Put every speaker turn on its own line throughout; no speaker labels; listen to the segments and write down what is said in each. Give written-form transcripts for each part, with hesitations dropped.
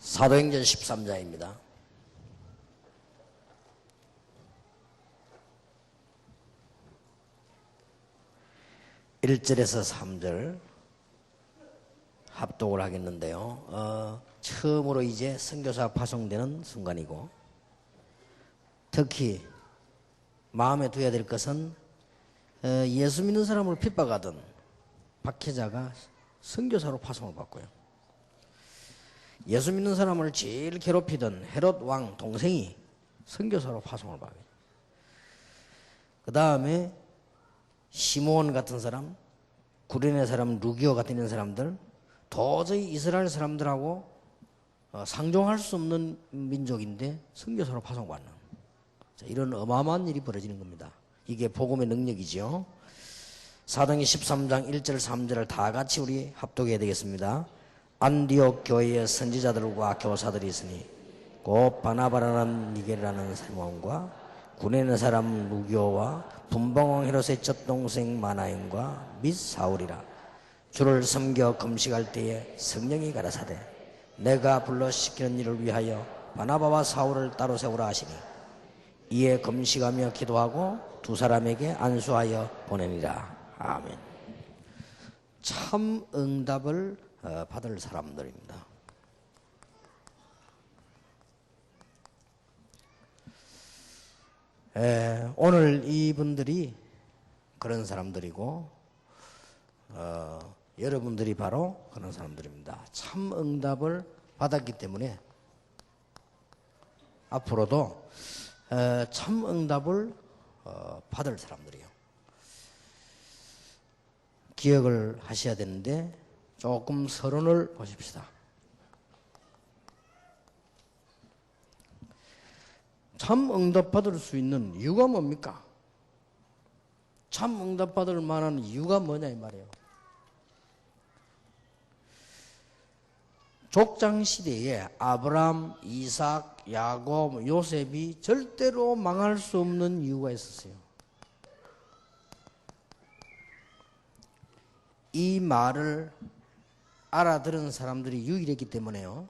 사도행전 13장입니다. 1절에서 3절 합독을 하겠는데요. 처음으로 이제 선교사가 파송되는 순간이고, 특히 마음에 두어야 될 것은 예수 믿는 사람을 핍박하던 박해자가 선교사로 파송을 받고요. 예수 믿는 사람을 제일 괴롭히던 헤롯 왕 동생이 선교사로 파송을 받아요. 그 다음에 시므온 같은 사람, 구레네 사람, 루기오 같은 이런 사람들, 도저히 이스라엘 사람들하고 상종할 수 없는 민족인데 선교사로 파송받는, 이런 어마어마한 일이 벌어지는 겁니다. 이게 복음의 능력이죠. 사도행전 13장 1절 3절을 다 같이 우리 합독해야 되겠습니다. 안디옥 교회의 선지자들과 교사들이 있으니 곧 바나바라는 니게라는 시몬과 구레네 사람 루기오와 분봉왕 헤롯의 젖동생 마나임과 및 사울이라. 주를 섬겨 금식할 때에 성령이 가라사대 내가 불러 시키는 일을 위하여 바나바와 사울을 따로 세우라 하시니, 이에 금식하며 기도하고 두 사람에게 안수하여 보내니라. 아멘. 참 응답을 받을 사람들입니다. 오늘 이분들이 그런 사람들이고, 여러분들이 바로 그런 사람들입니다. 참 응답을 받았기 때문에 앞으로도 참 응답을 받을 사람들이에요. 기억을 하셔야 되는데, 조금 서론을 보십시다. 참 응답받을 수 있는 이유가 뭡니까? 참 응답받을 만한 이유가 뭐냐 이 말이에요. 족장시대에 아브라함, 이삭, 야곱, 요셉이 절대로 망할 수 없는 이유가 있었어요. 이 말을 알아들은 사람들이 유일했기 때문에요.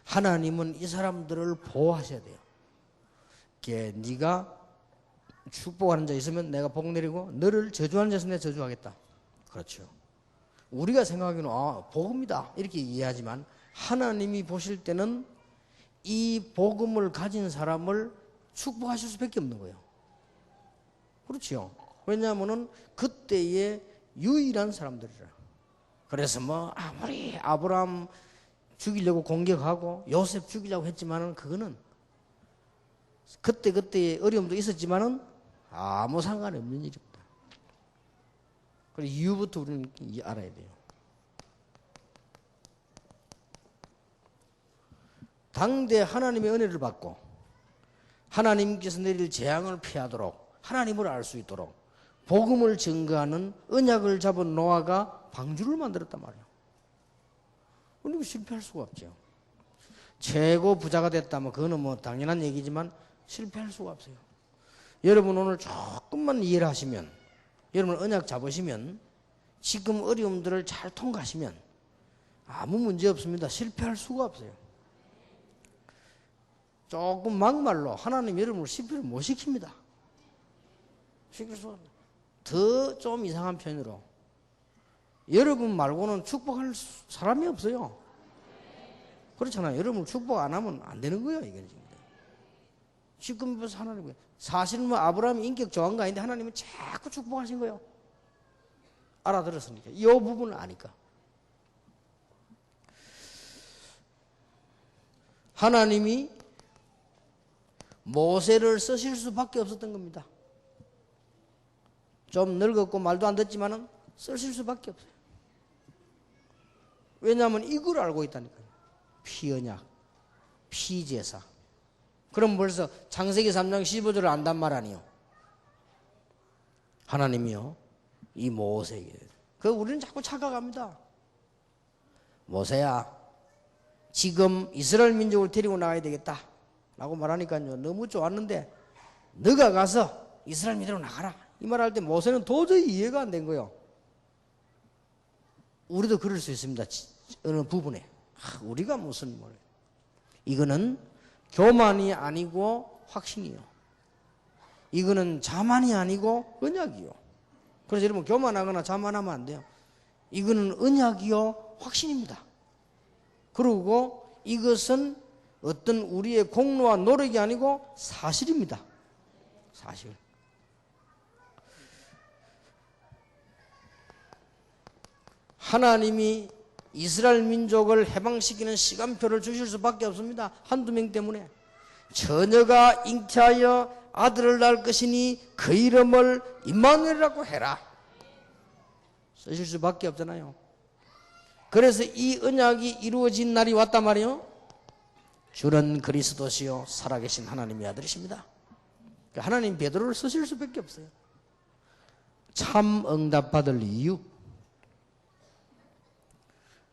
하나님은 이 사람들을 보호하셔야 돼요. 네가 축복하는 자 있으면 내가 복 내리고, 너를 저주하는 자 있으면 내가 저주하겠다. 그렇죠. 우리가 생각하기는 복음이다 이렇게 이해하지만, 하나님이 보실 때는 이 복음을 가진 사람을 축복하실 수밖에 없는 거예요. 그렇죠. 왜냐하면 그때의 유일한 사람들이라. 그래서 아무리 아브라함 죽이려고 공격하고 요셉 죽이려고 했지만은, 그거는 그때의 어려움도 있었지만은 아무 상관이 없는 일입니다. 그래서 이유부터 우리는 알아야 돼요. 당대 하나님의 은혜를 받고 하나님께서 내릴 재앙을 피하도록, 하나님을 알 수 있도록 복음을 증거하는 언약을 잡은 노아가 방주를 만들었단 말이에요. 그리고 실패할 수가 없죠. 최고 부자가 됐다면 그거는 당연한 얘기지만 실패할 수가 없어요. 여러분 오늘 조금만 이해를 하시면, 여러분 언약 잡으시면, 지금 어려움들을 잘 통과하시면 아무 문제 없습니다. 실패할 수가 없어요. 조금 막말로 하나님 여러분을 실패를 못 시킵니다. 시킬 수가 없어요. 더 좀 이상한 표현으로, 여러분 말고는 축복할 사람이 없어요. 그렇잖아요. 여러분 축복 안 하면 안 되는 거예요. 이건 지금 벌써 하나님, 사실은 아브라함이 인격 좋은 거 아닌데 하나님은 자꾸 축복하신 거예요. 알아들었으니까. 이 부분을 아니까. 하나님이 모세를 쓰실 수밖에 없었던 겁니다. 좀 늙었고 말도 안 듣지만은 쓰실 수밖에 없어요. 왜냐하면 이걸 알고 있다니까요. 피언약, 피제사. 그럼 벌써 창세기 3장 15절을 안단 말 아니요. 하나님이요, 이 모세에게. 우리는 자꾸 착각합니다. 모세야, 지금 이스라엘 민족을 데리고 나가야 되겠다 라고 말하니까요, 너무 좋았는데 너가 가서 이스라엘 민족으로 나가라 이 말할 때 모세는 도저히 이해가 안 된 거예요. 우리도 그럴 수 있습니다. 어느 부분에 우리가 무슨 이거는 교만이 아니고 확신이요. 이거는 자만이 아니고 언약이요. 그래서 여러분 교만하거나 자만하면 안 돼요. 이거는 언약이요 확신입니다. 그리고 이것은 어떤 우리의 공로와 노력이 아니고 사실입니다. 사실. 하나님이 이스라엘 민족을 해방시키는 시간표를 주실 수밖에 없습니다. 한두 명 때문에. 처녀가 잉태하여 아들을 낳을 것이니 그 이름을 임마누엘이라고 해라. 쓰실 수밖에 없잖아요. 그래서 이 언약이 이루어진 날이 왔단 말이에요. 주는 그리스도시요 살아계신 하나님의 아들이십니다. 하나님 베드로를 쓰실 수밖에 없어요. 참 응답받을 이유.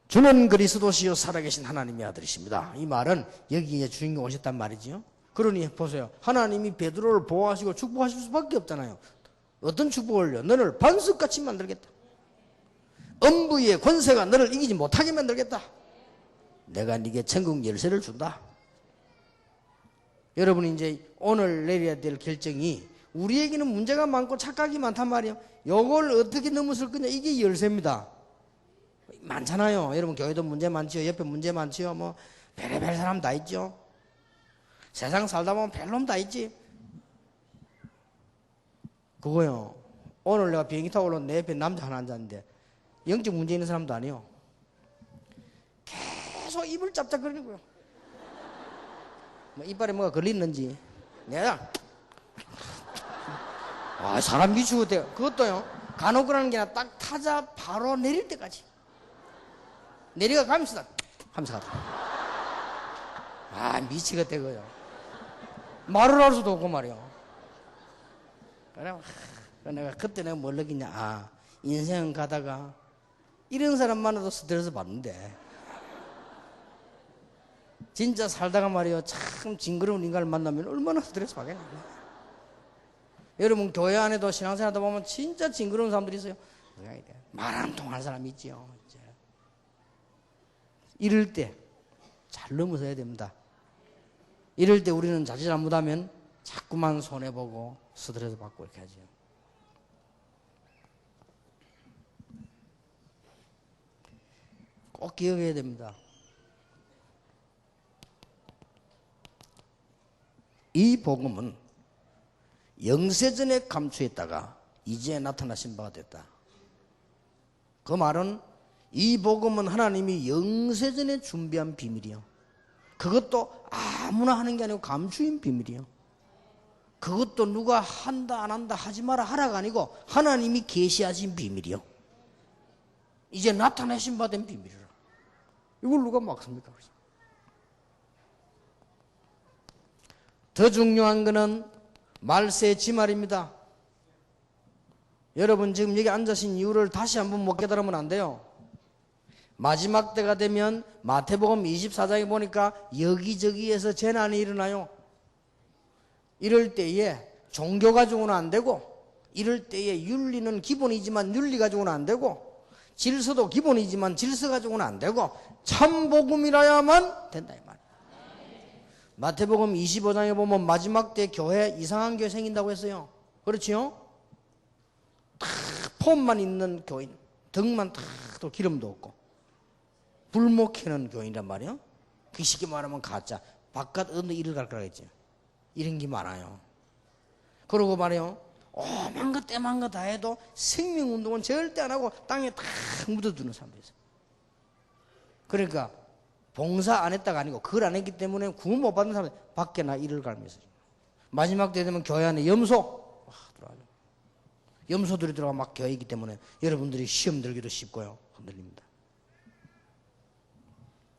주는 그리스도시요 살아계신 하나님의 아들이십니다. 이 말은 여기에 주인공 오셨단 말이지요. 그러니 보세요. 하나님이 베드로를 보호하시고 축복하실 수밖에 없잖아요. 어떤 축복을요? 너를 반석같이 만들겠다. 엄부의 권세가 너를 이기지 못하게 만들겠다. 내가 네게 천국 열쇠를 준다. 여러분이 이제 오늘 내려야 될 결정이 우리에게는 문제가 많고 착각이 많단 말이에요. 이걸 어떻게 넘어설 거냐. 이게 열쇠입니다. 많잖아요. 여러분 교회도 문제 많지요. 옆에 문제 많지요. 뭐 별의별 사람 다 있죠. 세상 살다 보면 별놈 다 있지. 그거요. 오늘 내가 비행기 타고 올라온 내 옆에 남자 하나 앉았는데 영적 문제 있는 사람도 아니요. 계속 입을 짭짭거리는 거예요. 뭐 이빨에 뭐가 걸리는지. 내가 사람 미치고 돼. 그것도요. 간혹 그러는 게 아니라 딱 타자 바로 내릴 때까지. 내려가 가면서 하면서 가다. 미치겠대고요. 말을 할 수도 없고 말이요. 그래 내가 그때 내가 뭘 느끼냐. 인생 가다가 이런 사람 만나도 스트레스 받는데 진짜 살다가 말이요 참 징그러운 인간을 만나면 얼마나 스트레스 받겠냐. 여러분 교회 안에도 신앙생활 하다 보면 진짜 징그러운 사람들이 있어요. 말 안 통하는 사람이 있지요. 이럴 때 잘 넘어서야 됩니다. 이럴 때 우리는 자칫 잘못하면 자꾸만 손해보고 스트레스 받고 이렇게 하죠. 꼭 기억해야 됩니다. 이 복음은 영세전에 감추했다가 이제 나타나신 바가 됐다. 그 말은 이 복음은 하나님이 영세전에 준비한 비밀이요. 그것도 아무나 하는 게 아니고 감추인 비밀이요. 그것도 누가 한다 안 한다 하지 마라 하라가 아니고 하나님이 계시하신 비밀이요. 이제 나타내신 바 된 비밀이라. 이걸 누가 막습니까? 더 중요한 것은 말세 지말입니다. 여러분 지금 여기 앉으신 이유를 다시 한번 못 깨달으면 안 돼요. 마지막 때가 되면 마태복음 24장에 보니까 여기저기에서 재난이 일어나요. 이럴 때에 종교 가지고는 안 되고, 이럴 때에 윤리는 기본이지만 윤리 가지고는 안 되고, 질서도 기본이지만 질서 가지고는 안 되고, 참복음이라야만 된다 이 말이에요. 마태복음 25장에 보면 마지막 때 교회 이상한 교회 생긴다고 했어요. 그렇지요? 탁 폼만 있는 교인, 등만 탁 또 기름도 없고 불목 켜는 교인이란 말이에요. 그 쉽게 말하면 가짜. 바깥 어느 일을 갈 거라 했죠. 이런 게 많아요. 그러고 말이에요. 오만 것 때만 거 다 해도 생명운동은 절대 안 하고 땅에 탁 묻어두는 사람들이 있어요. 그러니까 봉사 안 했다가 아니고 그걸 안 했기 때문에 구원 못 받는 사람들 밖에나 일을 갈면서 마지막 때 되면 교회 안에 염소 들어가죠. 염소들이 들어가 막 교회이기 때문에 여러분들이 시험 들기도 쉽고요. 흔들립니다.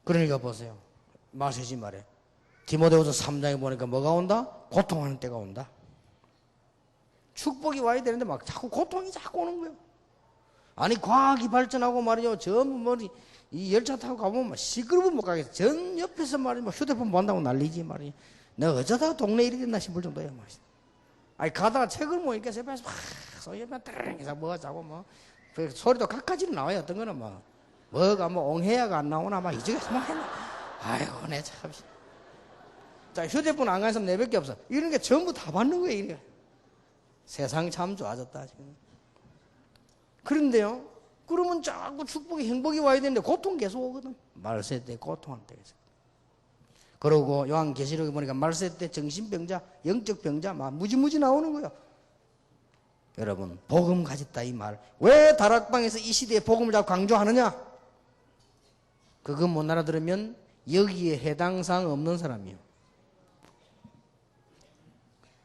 그러니까 보세요. 마세지 말에 디모데후서 3장에 보니까 뭐가 온다? 고통하는 때가 온다. 축복이 와야 되는데 막 자꾸 고통이 자꾸 오는 거예요. 아니 과학이 발전하고 말이죠. 전부 뭐이 열차 타고 가보면 막 시끄러우면 못 가겠어. 전 옆에서 말이죠. 휴대폰 본다고 난리지 말이죠. 내가 어쩌다가 동네 일이 됐나 싶을 정도예요. 말이죠. 아니 가다가 책을 보니까 옆에서 막 소리만 따르릉해서 뭐가 자고 뭐 소리도 각가지로 나와요. 어떤 거는 뭐가 뭐 옹해야가 안 나오나 막 이쪽에서 막 했나. 아이고 내 참. 자, 휴대폰 안 가는 사람 내밖에 없어. 이런 게 전부 다 받는 거예요. 이래. 세상 참 좋아졌다 지금. 그런데요, 그러면 자꾸 축복이 행복이 와야 되는데 고통 계속 오거든. 말세 때 고통한다. 그러고 요한계시록에 보니까 말세 때 정신병자, 영적 병자 막 무지무지 나오는 거예요. 여러분, 복음 가졌다 이 말. 왜 다락방에서 이 시대에 복음을 자꾸 강조하느냐? 그거 못 알아들으면 여기에 해당 사항 없는 사람이에요.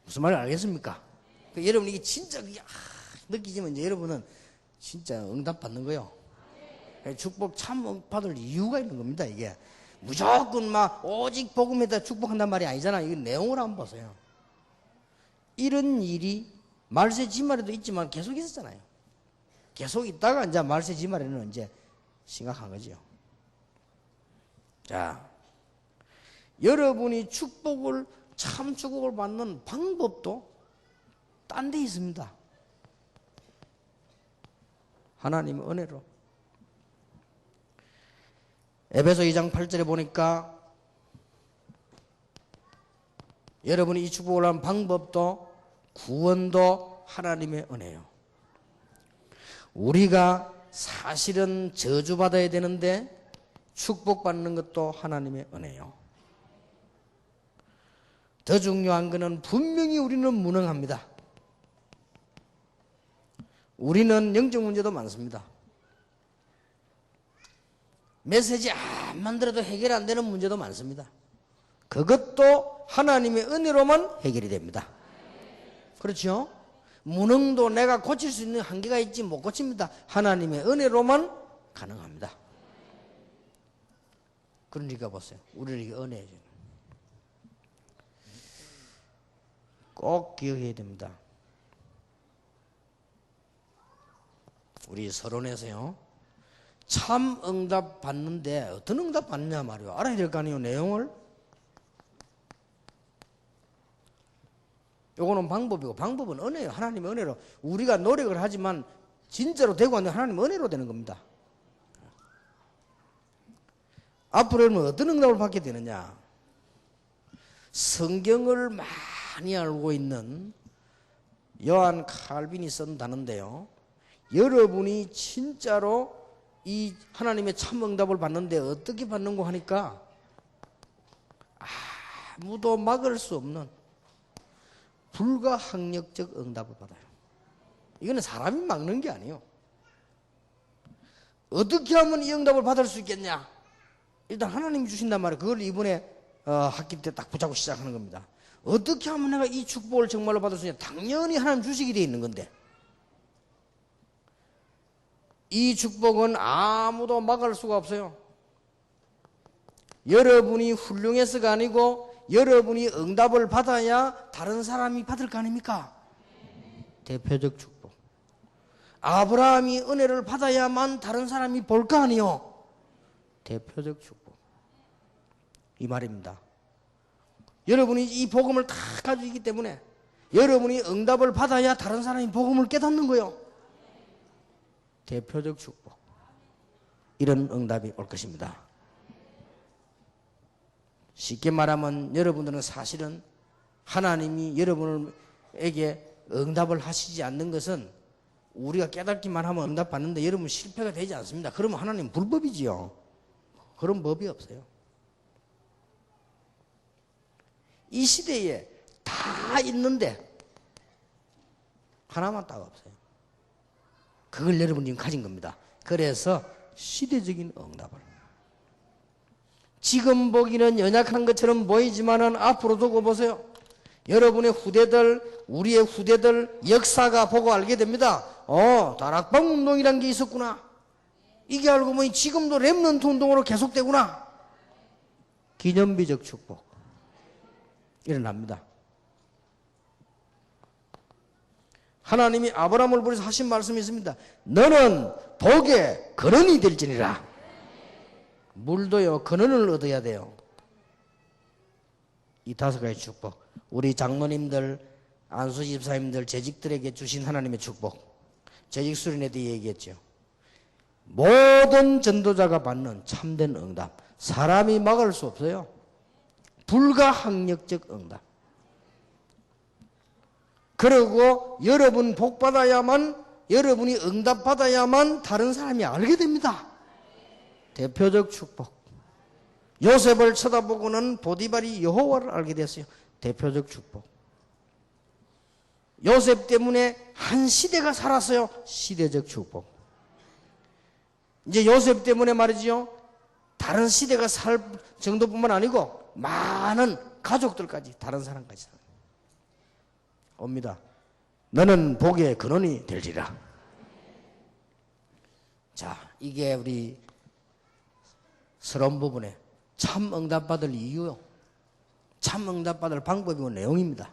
무슨 말인지 알겠습니까? 여러분 이게 진짜 느끼지만 이제 여러분은 진짜 응답 받는 거예요. 축복 참 받을 이유가 있는 겁니다. 이게 무조건 막 오직 복음에다 축복한단 말이 아니잖아요. 이거 내용을 한번 보세요. 이런 일이 말세 지말에도 있지만 계속 있었잖아요. 계속 있다가 이제 말세 지말에는 이제 심각한 거죠. 자, 여러분이 축복을 참 축복을 받는 방법도 딴 데 있습니다. 하나님의 은혜로. 에베소 2장 8절에 보니까 여러분이 이 축복을 하는 방법도 구원도 하나님의 은혜예요. 우리가 사실은 저주받아야 되는데 축복받는 것도 하나님의 은혜예요. 더 중요한 것은 분명히 우리는 무능합니다. 우리는 영적 문제도 많습니다. 메시지 암만 들어도 해결 안 되는 문제도 많습니다. 그것도 하나님의 은혜로만 해결이 됩니다. 그렇죠? 무능도 내가 고칠 수 있는 한계가 있지 못 고칩니다. 하나님의 은혜로만 가능합니다. 그러니까 보세요. 우리에게 은혜죠. 꼭 기억해야 됩니다. 우리 서론에서요, 참 응답 받는데 어떤 응답 받느냐 말이요. 알아야 될 거 아니에요, 내용을. 요거는 방법이고, 방법은 은혜예요. 하나님의 은혜로. 우리가 노력을 하지만 진짜로 되고 안 되면 하나님의 은혜로 되는 겁니다. 앞으로는 어떤 응답을 받게 되느냐? 성경을 많이 알고 있는 요한 칼빈이 쓴 단어인데요, 여러분이 진짜로 이 하나님의 참 응답을 받는데 어떻게 받는고 하니까 아무도 막을 수 없는 불가항력적 응답을 받아요. 이거는 사람이 막는 게 아니에요. 어떻게 하면 이 응답을 받을 수 있겠냐? 일단 하나님이 주신단 말이에요. 그걸 이번에 학기 때 딱 붙잡고 시작하는 겁니다. 어떻게 하면 내가 이 축복을 정말로 받을 수 있냐? 당연히 하나님 주시게 되어 있는 건데, 이 축복은 아무도 막을 수가 없어요. 여러분이 훌륭해서가 아니고 여러분이 응답을 받아야 다른 사람이 받을 거 아닙니까? 대표적 축복. 아브라함이 은혜를 받아야만 다른 사람이 볼 거 아니요? 대표적 축복. 이 말입니다. 여러분이 이 복음을 다 가지고 있기 때문에 여러분이 응답을 받아야 다른 사람이 복음을 깨닫는 거예요. 대표적 축복. 이런 응답이 올 것입니다. 쉽게 말하면 여러분들은 사실은 하나님이 여러분에게 응답을 하시지 않는 것은 우리가 깨닫기만 하면 응답 받는데 여러분 실패가 되지 않습니다. 그러면 하나님 불법이지요. 그런 법이 없어요. 이 시대에 다 있는데 하나만 딱 없어요. 그걸 여러분이 지금 가진 겁니다. 그래서 시대적인 응답을, 지금 보기는 연약한 것처럼 보이지만은 앞으로 두고 보세요. 여러분의 후대들, 우리의 후대들 역사가 보고 알게 됩니다. 다락방 운동이란 게 있었구나. 이게 알고 보니 지금도 렘넌트 운동으로 계속되구나. 기념비적 축복 일어납니다. 하나님이 아브라함을 부르셔서 하신 말씀이 있습니다. 너는 복의 근원이 될지니라. 물도요, 근원을 얻어야 돼요. 이 5가지 축복, 우리 장로님들, 안수 집사님들, 재직들에게 주신 하나님의 축복, 재직 수련회 때 얘기했죠. 모든 전도자가 받는 참된 응답, 사람이 막을 수 없어요. 불가항력적 응답. 그리고 여러분 복 받아야만, 여러분이 응답 받아야만 다른 사람이 알게 됩니다. 대표적 축복. 요셉을 쳐다보고는 보디발이 여호와를 알게 됐어요. 대표적 축복. 요셉 때문에 한 시대가 살았어요. 시대적 축복. 이제 요셉 때문에 말이지요, 다른 시대가 살 정도뿐만 아니고 많은 가족들까지, 다른 사람까지 옵니다. 너는 복의 근원이 될지라. 자, 이게 우리 서론 부분에 참 응답받을 이유요, 참 응답받을 방법이고 내용입니다.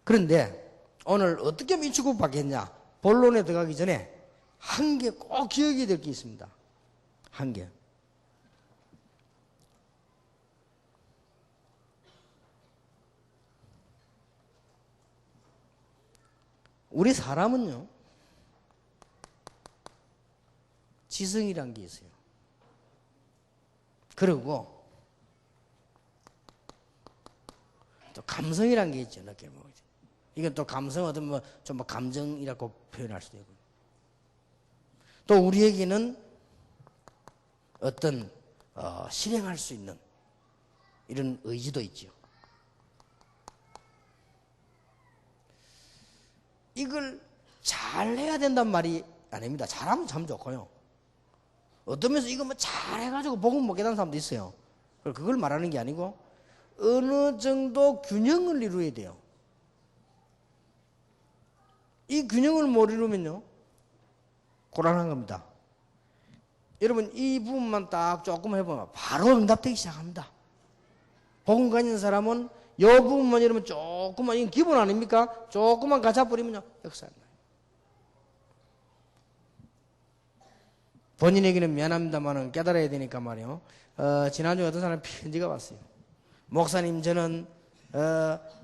그런데 오늘 어떻게 하면 이 축복 받겠냐? 본론에 들어가기 전에 한 개 꼭 기억해야 될 게 있습니다. 한 개. 우리 사람은요, 지성이란 게 있어요. 그리고 또 감성이란 게 있죠. 이렇게 뭐 이건 또 감성 어떤 뭐 좀 뭐 감정이라고 표현할 수도 있고, 또 우리에게는 어떤 실행할 수 있는 이런 의지도 있죠. 이걸 잘해야 된단 말이 아닙니다. 잘하면 참 좋고요. 어떤 면에서 이거 뭐 잘해가지고 복음 먹게 되는 사람도 있어요. 그걸 말하는 게 아니고 어느 정도 균형을 이루어야 돼요. 이 균형을 못 이루면요, 곤란한 겁니다. 여러분 이 부분만 딱 조금 해보면 바로 응답되기 시작합니다. 복음 가진 사람은 이 부분만 여러분 조금만, 이건 기본 아닙니까? 조금만 가져버리면요, 역사 안 나요. 본인에게는 미안합니다만은 깨달아야 되니까 말이요. 지난주에 어떤 사람이 편지가 왔어요. 목사님, 저는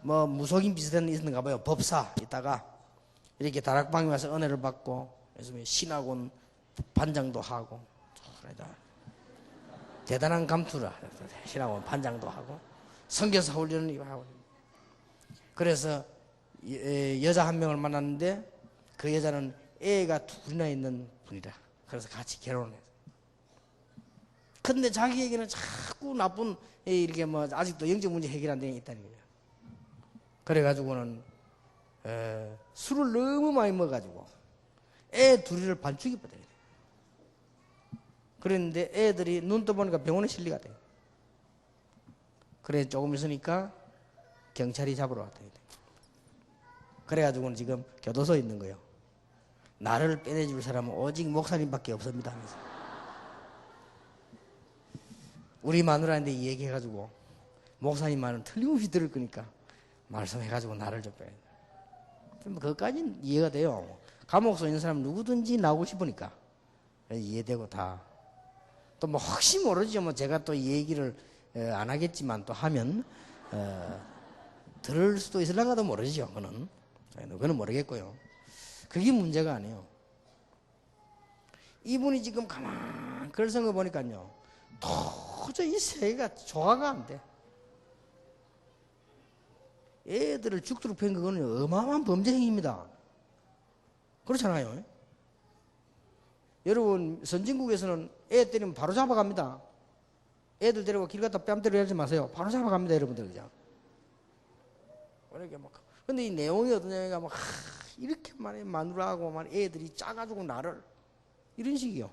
뭐 무속인 비슷한 일 있는가 봐요. 법사 있다가 이렇게 다락방에 와서 은혜를 받고, 그래서 신학원 반장도 하고, 대단한 감투라 신학원 반장도 하고 선교사 훈련을 하고, 그래서 여자 한 명을 만났는데 그 여자는 애가 둘이나 있는 분이라. 그래서 같이 결혼을 했어요. 근데 자기에게는 자꾸 나쁜 이렇게 뭐 아직도 영적 문제 해결 안 되는 게 있다는 거예요. 그래가지고는 술을 너무 많이 먹어가지고 애 둘이를 반죽이 버려요. 그랬는데 애들이 눈 떠보니까 병원에 실리가 돼요. 그래 조금 있으니까 경찰이 잡으러 왔대요. 그래가지고는 지금 교도소에 있는 거예요. 나를 빼내줄 사람은 오직 목사님밖에 없습니다 하면서. 우리 마누라한테 얘기해가지고 목사님 말은 틀림없이 들을 거니까 말씀해가지고 나를 좀 빼. 그것까지는 이해가 돼요. 감옥 서 있는 사람 누구든지 나오고 싶으니까 이해되고 다. 또 뭐 혹시 모르죠. 뭐 제가 또 이 얘기를 안 하겠지만 또 하면 들을 수도 있을랑가도 모르죠. 그거는 모르겠고요. 그게 문제가 아니에요. 이분이 지금 가만 글 쓴 거 보니까요, 도저히 이 세계가 조화가 안 돼. 애들을 죽도록 팬 그거는 어마어마한 범죄 행위입니다. 그렇잖아요. 여러분 선진국에서는 애 때리면 바로 잡아갑니다. 애들 데리고 길 갔다 뺨 때리지 마세요. 바로 잡아갑니다, 여러분들. 그냥. 근데 이 내용이 어떠냐니까 막 이렇게 많이 마누라하고 막 애들이 짜가지고 나를 이런 식이요.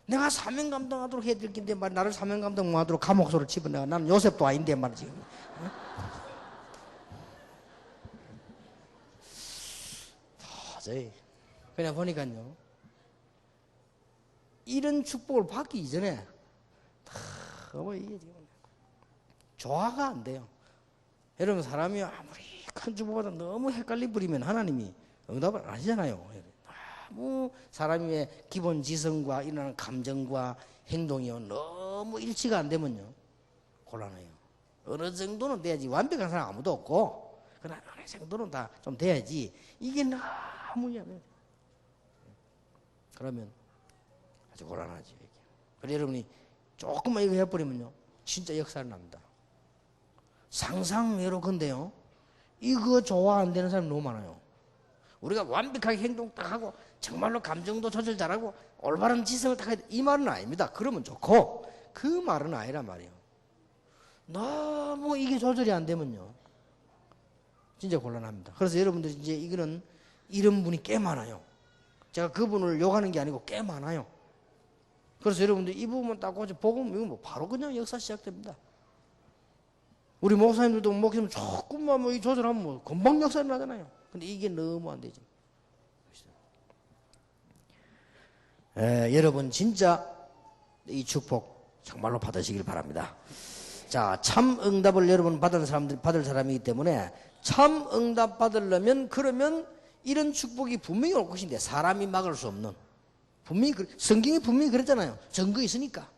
내가 사명 감당하도록 해드릴 텐데 말 나를 사명 감당 못하도록 감옥소를 집어내가. 나는 요셉도 아닌데 말이지. 도저히 그냥 보니까요, 이런 축복을 받기 이전에 너무 이게 지금 조화가 안 돼요. 여러분 사람이 아무리 큰 축복보다 너무 헷갈리 버리면 하나님이 응답을 안 하시잖아요. 너무 사람의 기본 지성과 일어나는 감정과 행동이요 너무 일치가 안 되면요 곤란해요. 어느 정도는 돼야지. 완벽한 사람 아무도 없고 그러나 어느 정도는 다 좀 돼야지. 이게 너무 위험해요. 그러면 아주 곤란하지. 그래서 여러분이 조금만 이거 해버리면요 진짜 역사를 납니다. 상상외로. 근데요 이거 좋아 안 되는 사람이 너무 많아요. 우리가 완벽하게 행동 딱 하고 정말로 감정도 조절 잘하고 올바른 지성을 딱 해야 돼. 이 말은 아닙니다. 그러면 좋고 그 말은 아니란 말이에요. 너무 이게 조절이 안 되면요 진짜 곤란합니다. 그래서 여러분들 이제 이거는 이런 분이 꽤 많아요. 제가 그분을 욕하는 게 아니고 꽤 많아요. 그래서 여러분들 이 부분만 딱 고쳐 보고 이거 뭐 바로 그냥 역사 시작됩니다. 우리 목사님들도 목사님 조금만 뭐 이 조절하면 뭐 금방 역사를 나잖아요. 근데 이게 너무 안 되지. 여러분 진짜 이 축복 정말로 받으시길 바랍니다. 자, 참 응답을 여러분 받을 사람이기 때문에 참 응답 받으려면 그러면 이런 축복이 분명히 올 것인데 사람이 막을 수 없는 분명히 성경이 분명히 그랬잖아요. 증거 있으니까.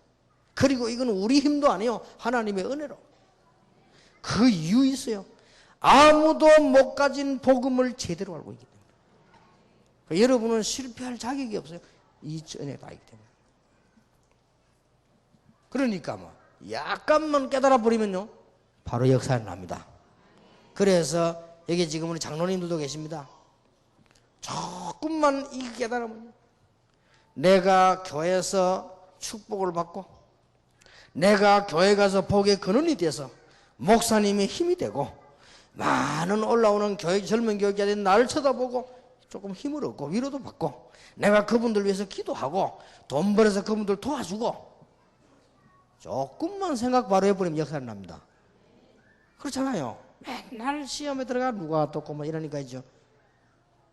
그리고 이건 우리 힘도 아니에요. 하나님의 은혜로. 그 이유 있어요. 아무도 못 가진 복음을 제대로 알고 있기 때문에. 그러니까 여러분은 실패할 자격이 없어요. 이 은혜가 있기 때문에. 그러니까 뭐 약간만 깨달아 버리면요 바로 역사가 납니다. 그래서 여기 지금 우리 장로님들도 계십니다. 조금만 이 깨달으면 내가 교회에서 축복을 받고 내가 교회 가서 복의 근원이 돼서 목사님의 힘이 되고 많은 올라오는 젊은 교육자들이 나를 쳐다보고 조금 힘을 얻고 위로도 받고 내가 그분들 위해서 기도하고 돈 벌어서 그분들 도와주고 조금만 생각 바로 해버리면 역사를 납니다. 그렇잖아요. 맨날 시험에 들어가 누가 떴고 뭐 이러니까 있죠.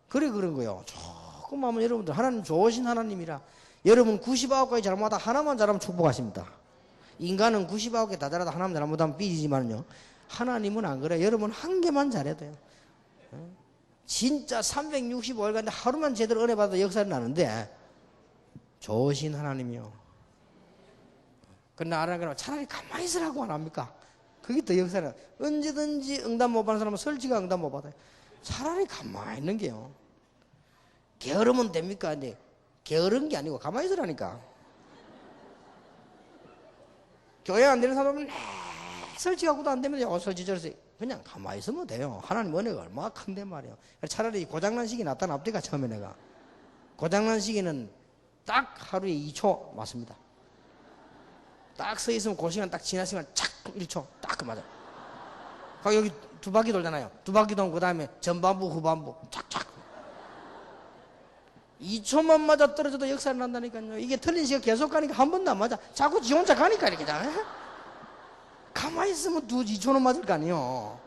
그런 거요. 조금 하면 여러분들 하나님 좋으신 하나님이라 여러분 99가지 잘못하다 하나만 잘하면 축복하십니다. 인간은 99개 다 잘하다 하나만 잘못하면 삐지지만요 하나님은 안 그래. 여러분 한 개만 잘해도 돼요. 진짜 365일간 하루만 제대로 은혜 받아도 역사를 나는데 좋으신 하나님이요. 그러나 알아가면 차라리 가만히 있으라고 안 합니까? 그게 더 역사는 언제든지 응답 못 받는 사람은 설치가 응답 못 받아요. 차라리 가만히 있는 게요. 게으르면 됩니까? 근데 게으른 게 아니고 가만히 있으라니까. 교회 안 되는 사람은 설치하고도 안 되면 설치저래서 그냥 가만히 있으면 돼요. 하나님 은혜가 얼마나 큰데 말이에요. 차라리 고장난 시기 나타납니까? 처음에 내가 고장난 시기는 딱 하루에 2초 맞습니다. 딱 서 있으면 그 시간 딱 지났으면 착 1초 딱 그 맞아. 여기 두 바퀴 돌잖아요. 두 바퀴 돌고 그 다음에 전반부 후반부 착착 2초만 맞아 떨어져도 역사를 난다니까요. 이게 틀린 시간 계속 가니까 한 번도 안 맞아. 자꾸 지 혼자 가니까 이렇게 가만히 있으면 2초는 맞을 거 아니에요.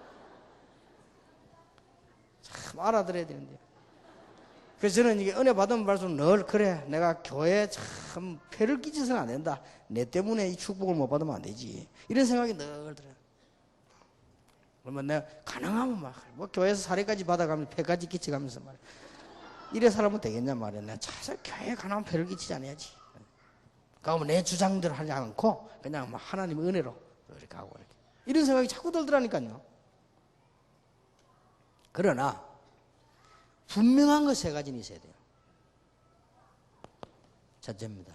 참 알아들어야 되는데. 그래서 저는 이게 은혜 받으면 받을수록 늘 그래 내가 교회에 참 폐를 끼쳐서는 안 된다. 내 때문에 이 축복을 못 받으면 안 되지. 이런 생각이 늘 들어요. 그러면 내가 가능하면 뭐 교회에서 사례까지 받아가면서 폐까지 끼쳐가면서 말이야. 이래 살면 되겠냐 말이야. 내가 차라리 교회에 가능하면 폐를 끼치지 않아야지. 그러면 내 주장대로 하지 않고 그냥 뭐 하나님의 은혜로 이렇게 하고 이렇게. 이런 생각이 자꾸 들더라니까요. 그러나 분명한 것 세 가지는 있어야 돼요. 첫째입니다.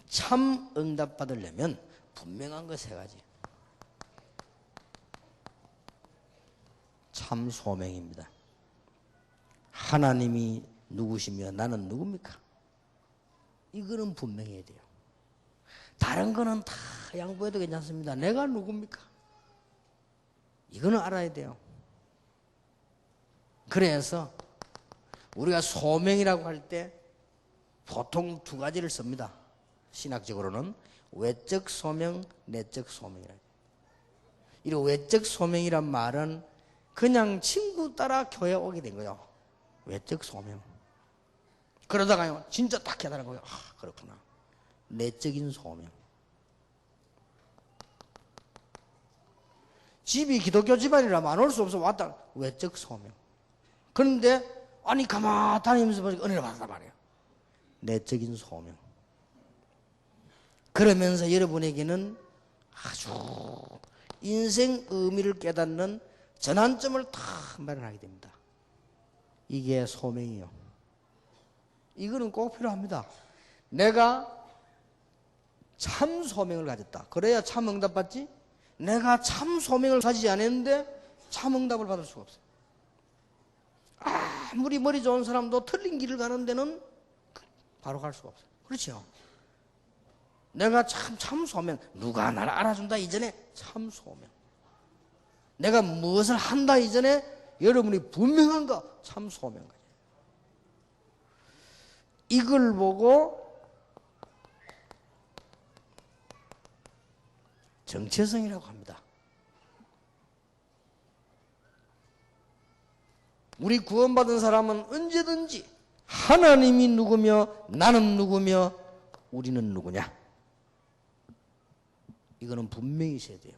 참 응답 받으려면 분명한 것 세 가지. 참 소명입니다. 하나님이 누구시며 나는 누굽니까? 이거는 분명해야 돼요. 다른 거는 다 양보해도 괜찮습니다. 내가 누굽니까? 이거는 알아야 돼요. 그래서 우리가 소명이라고 할 때 보통 두 가지를 씁니다. 신학적으로는 외적 소명, 내적 소명이라. 이 외적 소명이란 말은 그냥 친구 따라 교회 오게 된 거예요. 외적 소명. 그러다가요 진짜 딱 깨달은 거예요. 그렇구나. 내적인 소명. 집이 기독교 집안이라면 안 올 수 없어 왔다. 외적 소명. 그런데 아니 가만히 다니면서 은혜를 받았단 말이에요. 내적인 소명. 그러면서 여러분에게는 아주 인생 의미를 깨닫는 전환점을 다 마련하게 됩니다. 이게 소명이요. 이거는 꼭 필요합니다. 내가 참 소명을 가졌다. 그래야 참 응답 받지. 내가 참 소명을 가지지 않았는데 참 응답을 받을 수가 없어. 아무리 머리 좋은 사람도 틀린 길을 가는 데는 바로 갈 수가 없어. 그렇죠? 내가 참 소명, 누가 나를 알아준다 이전에 참 소명, 내가 무엇을 한다 이전에 여러분이 분명한 거 참 소명. 이걸 보고 정체성이라고 합니다. 우리 구원받은 사람은 언제든지 하나님이 누구며 나는 누구며 우리는 누구냐, 이거는 분명히 있어야 돼요.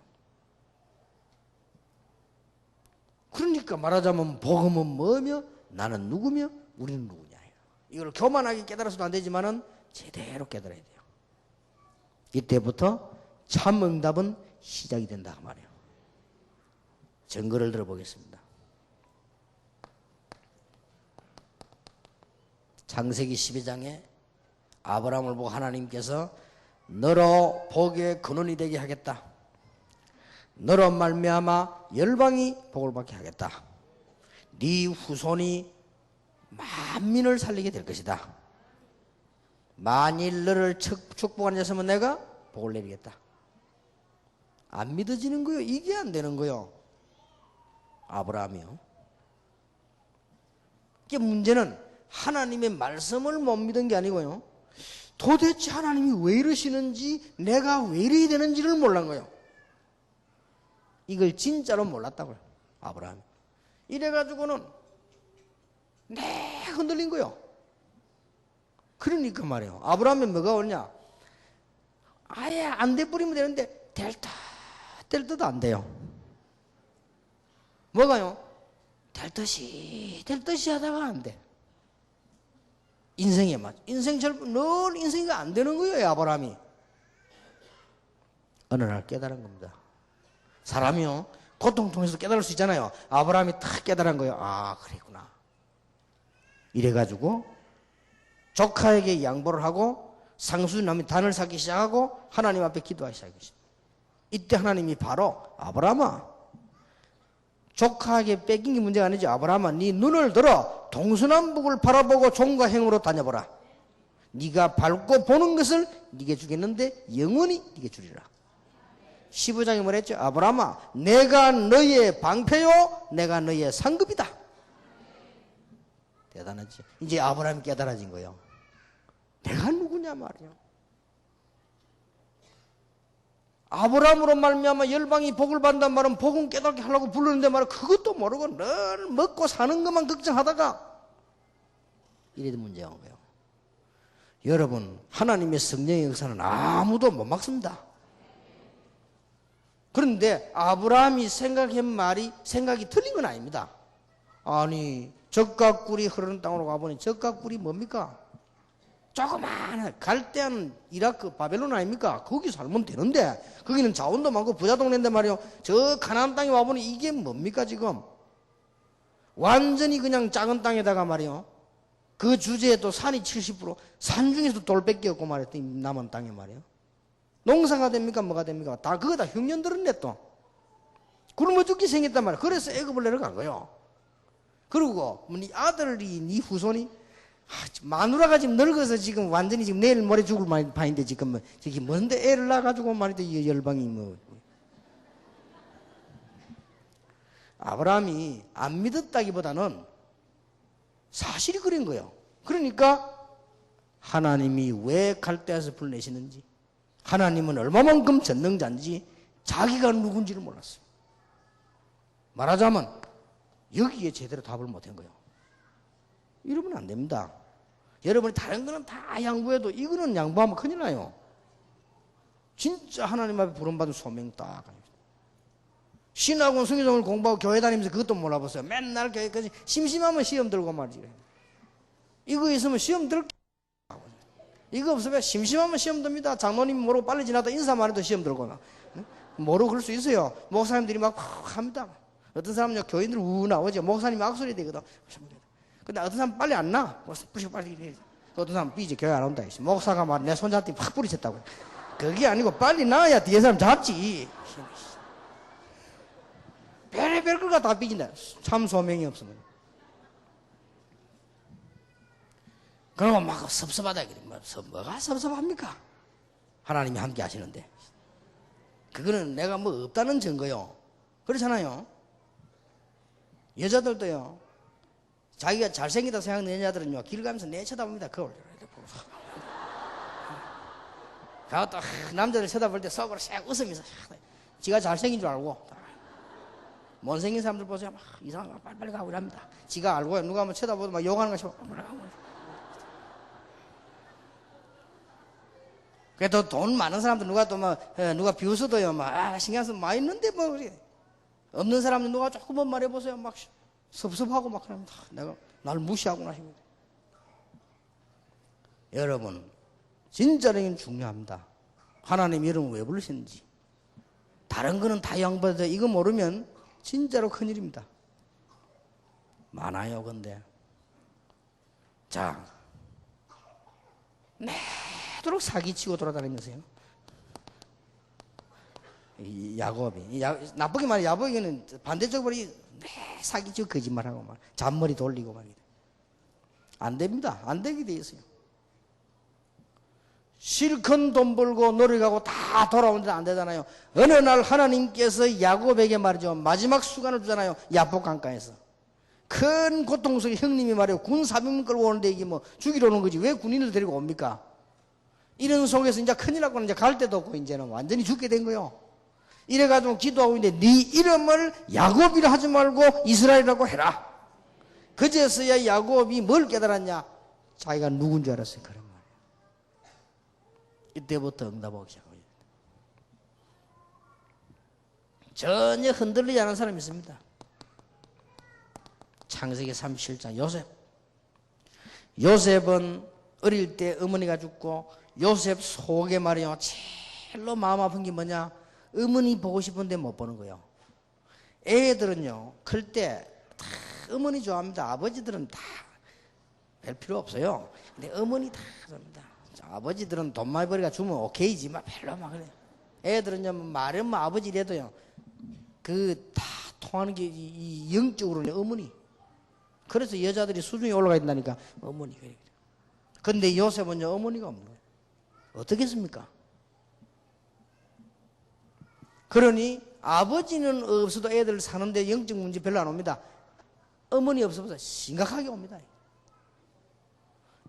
그러니까 말하자면 복음은 뭐며 나는 누구며 우리는 누구냐, 이걸 교만하게 깨달아서도 안 되지만은 제대로 깨달아야 돼요. 이때부터 참 응답은 시작이 된다 그 말이에요. 증거를 들어보겠습니다. 창세기 12장에 아브라함을 보고 하나님께서 너로 복의 근원이 되게 하겠다, 너로 말미암아 열방이 복을 받게 하겠다, 네 후손이 만민을 살리게 될 것이다, 만일 너를 축복한 자였으면 내가 복을 내리겠다. 안 믿어지는 거요. 이게 안 되는 거요. 아브라함이요. 이게 문제는 하나님의 말씀을 못 믿은 게 아니고요, 도대체 하나님이 왜 이러시는지, 내가 왜 이래야 되는지를 몰란 거예요. 이걸 진짜로 몰랐다고요, 아브라함이. 이래가지고는 내 흔들린 거예요. 그러니까 말이에요, 아브라함이 뭐가 오냐, 아예 안 돼버리면 되는데 될 듯 안 돼요. 뭐가요? 될 듯이 하다가 안 돼. 인생에 맞아. 인생처럼 늘 인생이 안 되는 거예요, 아브라함이. 어느 날 깨달은 겁니다. 사람이요, 고통 통해서 깨달을 수 있잖아요. 아브라함이 딱 깨달은 거예요. 아, 그랬구나. 이래가지고 조카에게 양보를 하고 상수남이 단을 쌓기 시작하고 하나님 앞에 기도하기 시작했습니다. 이때 하나님이 바로 아브라함아, 조카에게 뺏긴 게 문제가 아니지. 아브라함아, 네 눈을 들어 동서남북을 바라보고 종과 행으로 다녀보라. 네가 밟고 보는 것을 네게 주겠는데 영원히 네게 주리라. 15장에 뭐라 했죠? 아브라함아, 내가 너의 방패요 내가 너의 상급이다. 대단하지. 이제 아브라함이 깨달아진 거예요. 내가 누구냐 말이야. 아브라함으로 말미암아 열방이 복을 받는단 말은 복은 깨닫게 하려고 부르는데 말이야, 그것도 모르고 늘 먹고 사는 것만 걱정하다가 이래도 문제가 온 거예요. 여러분, 하나님의 성령의 역사는 아무도 못 막습니다. 그런데 아브라함이 생각한 말이 생각이 틀린 건 아닙니다. 아니, 젖과 꿀이 흐르는 땅으로 가보니 젖과 꿀이 뭡니까? 조그마한 갈대한 이라크 바벨론 아닙니까? 거기 살면 되는데 거기는 자원도 많고 부자 동네인데 말이요, 저 가나안 땅에 와보니 이게 뭡니까 지금? 완전히 그냥 작은 땅에다가 말이요, 그 주제에 또 산이 70%, 산 중에서도 돌밖에 없고 말이요, 남은 땅에 말이요, 농사가 됩니까 뭐가 됩니까? 다 그거 다 흉년들었네. 또 굶어 죽기 생겼단 말이야. 그래서 애굽을 내려간 거요. 그리고 네 아들이, 네 후손이 마누라가 지금 늙어서 지금 완전히 지금 내일 모레 죽을 판인데 지금 저기 뭔데 애를 낳아가지고 말이야, 이 열방이 뭐. 아브라함이 안 믿었다기보다는 사실이 그런 거예요. 그러니까 하나님이 왜 갈대아에서 불내시는지, 하나님은 얼마만큼 전능자인지 자기가 누군지를 몰랐어요. 말하자면 여기에 제대로 답을 못한 거예요. 이러면 안 됩니다. 여러분이 다른 거는 다 양보해도 이거는 양보하면 큰일 나요. 진짜 하나님 앞에 부름받은 소명 딱. 신학원 성경을 공부하고 교회 다니면서 그것도 몰라봤어요. 맨날 교회까지 심심하면 시험 들고 말이지. 이거 있으면 시험 들, 이거 없으면 심심하면 시험 듭니다. 장로님 모르고 빨리 지나다 인사만 해도 시험 들거나. 모르고 그럴 수 있어요. 목사님들이 막 합니다. 어떤 사람은요, 교인들 우 나오죠. 목사님이 악소리 되거든. 근데 어떤 사람 빨리 안 나. 뿌리고 빨리 이래. 어떤 사람 삐지 교회 안 온다. 목사가 막 내 손자한테 확 뿌리쳤다고. 그게 아니고 빨리 나와야 뒤에 사람 잡지. 별의별 걸가 다 삐진다. 참 소명이 없으면. 그러고 막 섭섭하다. 뭐가 섭섭합니까? 하나님이 함께 하시는데. 그거는 내가 뭐 없다는 증거요. 그렇잖아요. 여자들도요. 자기가 잘생기다 생각하는 여자들은요. 길 가면서 내 쳐다봅니다. 그걸. 가고 또 남자들 쳐다볼 때 속으로 싹 웃으면서 지가 잘생긴 줄 알고 못생긴 사람들 보세요. 막 이상한 거 빨리빨리 가고 이랍니다. 지가 알고요. 누가 한번 쳐다보도 막 욕하는 것처럼. 그래도 돈 많은 사람들 누가 또 막 누가 비웃어도요. 막 신경 쓰면 많이 있는데 뭐 없는 사람들 누가 조금만 말해보세요. 막 섭섭하고 막 그럽니다. 내가 날 무시하구나 싶습니다. 여러분 진짜는 중요합니다. 하나님 이름을 왜 부르시는지. 다른 거는 다 양보해도 이거 모르면 진짜로 큰일입니다. 많아요. 근데 자 내도록 사기치고 돌아다니면서요. 이 야곱이 나쁘게 말해 야곱이는 반대쪽으로 사기치고 거짓말하고 막 잔머리 돌리고 막 안 됩니다. 안 되게 돼 있어요. 실컷 돈 벌고 노력하고 다 돌아오는데 안 되잖아요. 어느 날 하나님께서 야곱에게 말이죠. 마지막 수간을 주잖아요. 야복 강가에서. 큰 고통 속에 형님이 말이에요. 군 400명 끌고 오는데 이게 뭐 죽이러 오는 거지. 왜 군인을 데리고 옵니까? 이런 속에서 이제 큰일 났고 이제 갈 데도 없고 이제는 완전히 죽게 된 거예요. 이래가지고 기도하고 있는데 네 이름을 야곱이라 하지 말고 이스라엘이라고 해라. 그제서야 야곱이 뭘 깨달았냐? 자기가 누군 줄 알았어요. 그런 말이에요. 이때부터 응답하기 시작합니다. 전혀 흔들리지 않은 사람이 있습니다. 창세기 37장 요셉. 요셉은 어릴 때 어머니가 죽고 요셉 속에 말이요 제일로 마음 아픈 게 뭐냐? 어머니 보고 싶은데 못 보는 거예요. 애들은요 클 때 다 어머니 좋아합니다. 아버지들은 다 별 필요 없어요. 근데 어머니 다 좋아합니다. 아버지들은 돈 많이 벌이가 주면 오케이지만 별로 막 그래. 애들은요 말은 뭐 아버지 이래도요 그 다 통하는 게 이 영적으로는 어머니. 그래서 여자들이 수준이 올라가 있다니까 어머니. 근데 요셉은요 어머니가 없는 거예요. 어떻겠습니까? 그러니 아버지는 없어도 애들 사는데 영적 문제 별로 안 옵니다. 어머니 없어서 심각하게 옵니다.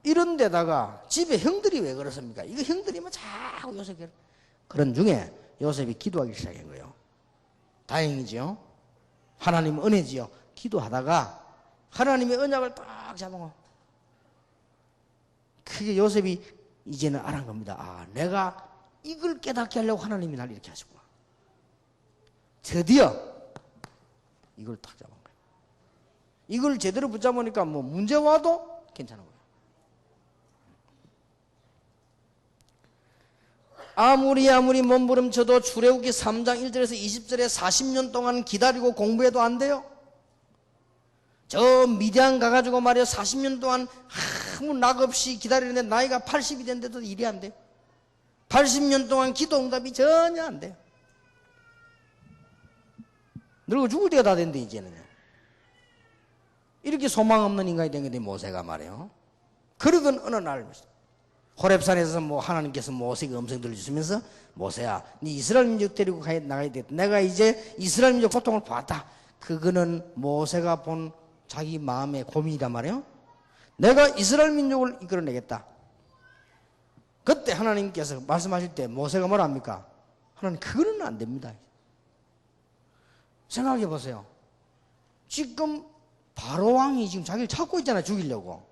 이런 데다가 집에 형들이 왜 그렇습니까? 이거 형들이 뭐 자꾸 요셉 그런 중에 요셉이 기도하기 시작한 거예요. 다행이지요. 하나님 은혜지요. 기도하다가 하나님의 언약을 딱 잡아고 그게 요셉이 이제는 알아간 겁니다. 아, 내가 이걸 깨닫게 하려고 하나님이 날 이렇게 하시구나. 드디어 이걸 딱 잡은 거예요. 이걸 제대로 붙잡으니까 뭐 문제 와도 괜찮은 거예요. 아무리 몸부림쳐도 출애굽기 3장 1절에서 20절에 40년 동안 기다리고 공부해도 안 돼요. 저 미디안 가가지고 말이야 40년 동안 아무 낙 없이 기다리는데 나이가 80이 됐는데도 일이 안 돼요. 80년 동안 기도 응답이 전혀 안 돼요. 늙어 죽을 때가 다 됐는데 이제는 이렇게 소망 없는 인간이 된 건데 모세가 말이에요. 그러던 어느 날 호렙산에서 뭐 하나님께서 모세에게 음성 들려주시면서 모세야 네 이스라엘 민족 데리고 나가야 돼. 내가 이제 이스라엘 민족 고통을 봤다. 그거는 모세가 본 자기 마음의 고민이란 말이에요. 내가 이스라엘 민족을 이끌어내겠다. 그때 하나님께서 말씀하실 때 모세가 뭐라 합니까? 하나님 그거는 안 됩니다. 생각해 보세요. 지금 바로 왕이 지금 자기를 찾고 있잖아요. 죽이려고.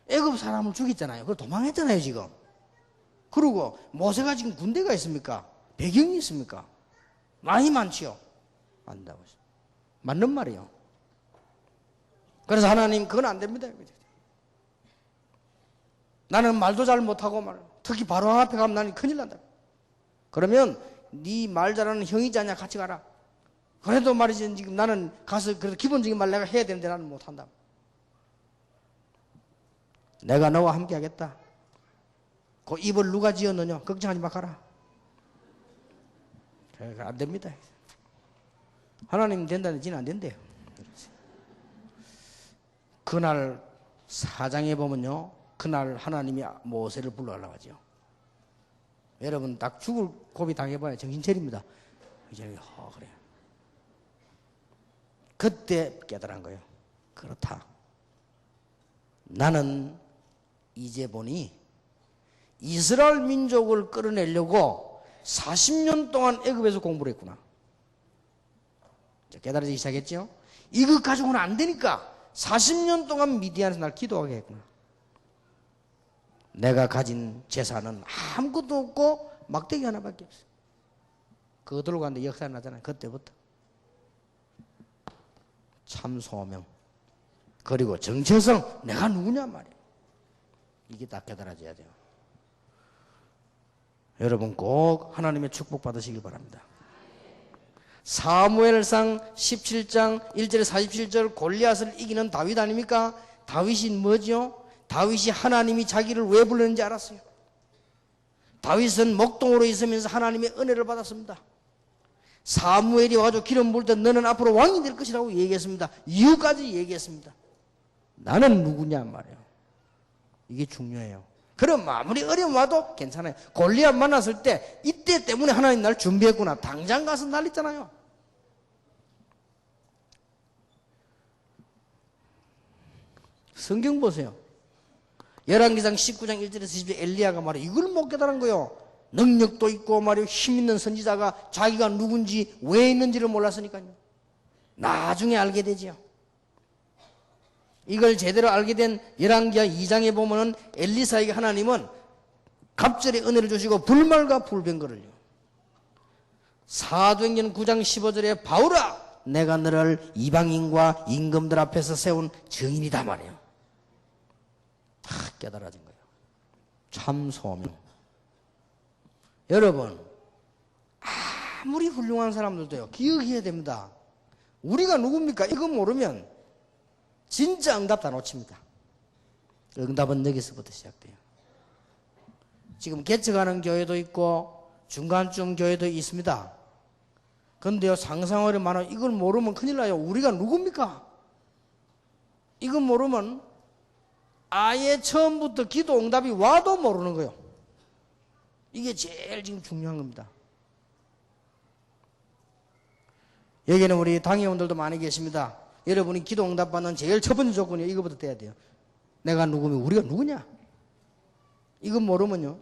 애굽 사람을 죽였잖아요. 그걸 도망했잖아요. 지금. 그리고 모세가 지금 군대가 있습니까? 배경이 있습니까? 많이 많지요. 안다고. 맞는 말이에요. 그래서 하나님 그건 안 됩니다. 나는 말도 잘 못하고 특히 바로 앞에 가면 나는 큰일 난다. 그러면 네 말 잘하는 형이지 않냐 같이 가라. 그래도 말이지 지금 나는 가서 그래도 기본적인 말 내가 해야 되는데 나는 못한다. 내가 너와 함께 하겠다. 그 입을 누가 지었느냐? 걱정하지 마 가라. 안 됩니다. 하나님 된다는 지는 안 된대요. 그날 4장에 보면요, 그날 하나님이 모세를 불러가려고 하죠. 여러분 딱 죽을 고비 당해봐야 정신 차립니다. 이제 그래. 그때 깨달은 거예요. 그렇다. 나는 이제 보니 이스라엘 민족을 끌어내려고 40년 동안 애굽에서 공부를 했구나. 깨달아지기 시작했죠. 이것 가지고는 안 되니까 40년 동안 미디안에서 날 기도하게 했구나. 내가 가진 재산은 아무것도 없고 막대기 하나밖에 없어. 그거 들고 갔는데 역사 나잖아요. 그때부터 참 소명, 그리고 정체성, 내가 누구냐 말이야. 이게 다 깨달아져야 돼요. 여러분 꼭 하나님의 축복 받으시길 바랍니다. 사무엘상 17장 1절에 47절 골리앗을 이기는 다윗 아닙니까? 다윗이 뭐죠? 다윗이 하나님이 자기를 왜 불렀는지 알았어요. 다윗은 목동으로 있으면서 하나님의 은혜를 받았습니다. 사무엘이 와가지고 기름 부을 때 너는 앞으로 왕이 될 것이라고 얘기했습니다. 이유까지 얘기했습니다. 나는 누구냐 말이에요. 이게 중요해요. 그럼 아무리 어려움 와도 괜찮아요. 골리앗 만났을 때 이때 때문에 하나님 날 준비했구나. 당장 가서 난리잖아요. 성경 보세요. 열왕기상 19장 1절에서 10절 엘리야가 말이에요. 이걸 못 깨달은 거예요. 능력도 있고 말이에요. 힘 있는 선지자가 자기가 누군지 왜 있는지를 몰랐으니까요. 나중에 알게 되죠. 이걸 제대로 알게 된 열왕기하 2장에 보면은 엘리사에게 하나님은 갑절의 은혜를 주시고 불말과 불병거를요. 사도행전 9장 15절에 바울아 내가 너를 이방인과 임금들 앞에서 세운 증인이다 말이에요. 다 깨달아진 거예요. 참 소명. 여러분 아무리 훌륭한 사람들도요 기억해야 됩니다. 우리가 누굽니까? 이거 모르면 진짜 응답 다 놓칩니다. 응답은 여기서부터 시작돼요. 지금 개척하는 교회도 있고 중간쯤 교회도 있습니다. 그런데요 상상어려 많아. 이걸 모르면 큰일 나요. 우리가 누굽니까? 이거 모르면 아예 처음부터 기도 응답이 와도 모르는 거예요. 이게 제일 지금 중요한 겁니다. 여기는 우리 당회원들도 많이 계십니다. 여러분이 기도 응답 받는 제일 첫 번째 조건이 이거부터 돼야 돼요. 내가 누구면 우리가 누구냐? 이거 모르면요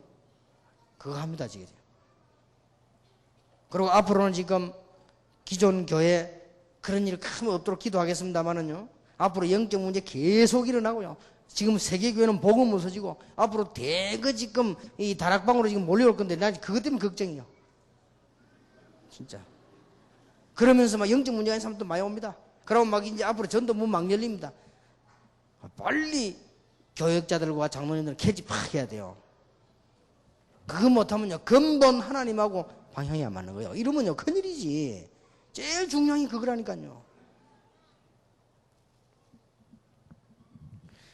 그거 합니다 지금. 그리고 앞으로는 지금 기존 교회 그런 일 크면 없도록 기도하겠습니다만은요 앞으로 영적 문제 계속 일어나고요. 지금 세계교회는 복음 없어지고 앞으로 대거 지금 이 다락방으로 지금 몰려올 건데 난 그것 때문에 걱정이요. 진짜. 그러면서 막 영적 문제가 있는 사람도 많이 옵니다. 그러면 막 이제 앞으로 전도 문 막 열립니다. 빨리 교역자들과 장로님들 캐치 팍 해야 돼요. 그거 못하면요 근본 하나님하고 방향이 안 맞는 거예요. 이러면요 큰일이지. 제일 중요한 게 그거라니까요.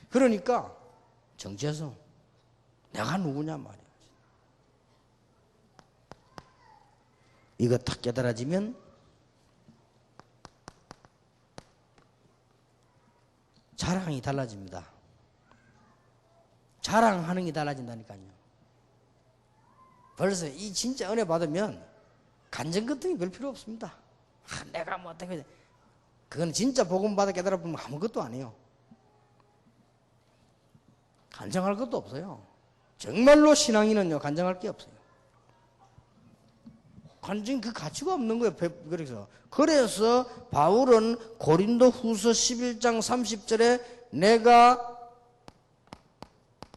그러니까 정체성 내가 누구냐 말이야. 이거 딱 깨달아지면 자랑이 달라집니다. 자랑하는 게 달라진다니까요. 벌써 이 진짜 은혜 받으면 간증 같은 게 별 필요 없습니다. 내가 뭐 어떻게 그건 진짜 복음 받아 깨달아 보면 아무것도 아니에요. 간증할 것도 없어요. 정말로 신앙인은요 간증할 게 없어요. 간증 그 가치가 없는 거예요. 그래서 바울은 고린도 후서 11장 30절에 내가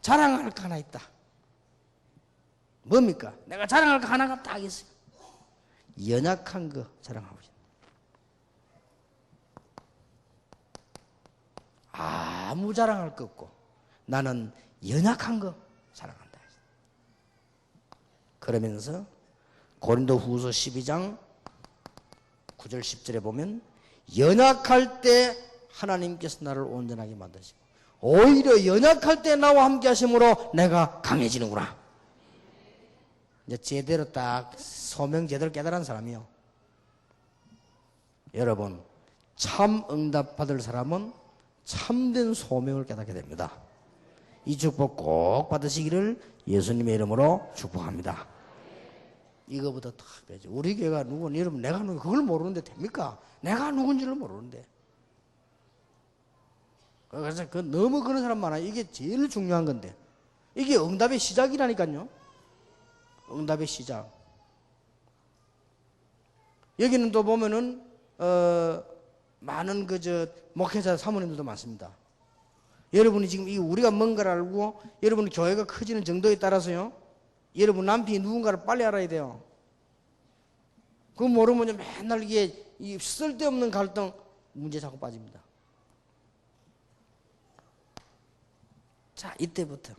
자랑할 거 하나 있다. 뭡니까? 내가 자랑할 거 하나가 딱 있어요. 연약한 거 자랑하고 싶다. 아무 자랑할 거 없고 나는 연약한 거 자랑한다. 그러면서 고린도 후서 12장 9절 10절에 보면 연약할 때 하나님께서 나를 온전하게 만드시고 오히려 연약할 때 나와 함께 하심으로 내가 강해지는구나. 이제 제대로 딱 소명 제대로 깨달은 사람이요. 여러분, 참 응답 받을 사람은 참된 소명을 깨닫게 됩니다. 이 축복 꼭 받으시기를 예수님의 이름으로 축복합니다. 이거부터 딱 배죠. 우리 교회가 누군, 여러분, 내가 누군, 그걸 모르는데 됩니까? 내가 누군지를 모르는데. 그래서 너무 그런 사람 많아요. 이게 제일 중요한 건데. 이게 응답의 시작이라니까요. 응답의 시작. 여기는 또 보면은, 많은 목회자 사모님들도 많습니다. 여러분이 지금 우리가 뭔가를 알고 여러분 교회가 커지는 정도에 따라서요, 여러분 남편이 누군가를 빨리 알아야 돼요. 그거 모르면 맨날 이게 쓸데없는 갈등, 문제 자꾸 빠집니다. 자, 이때부터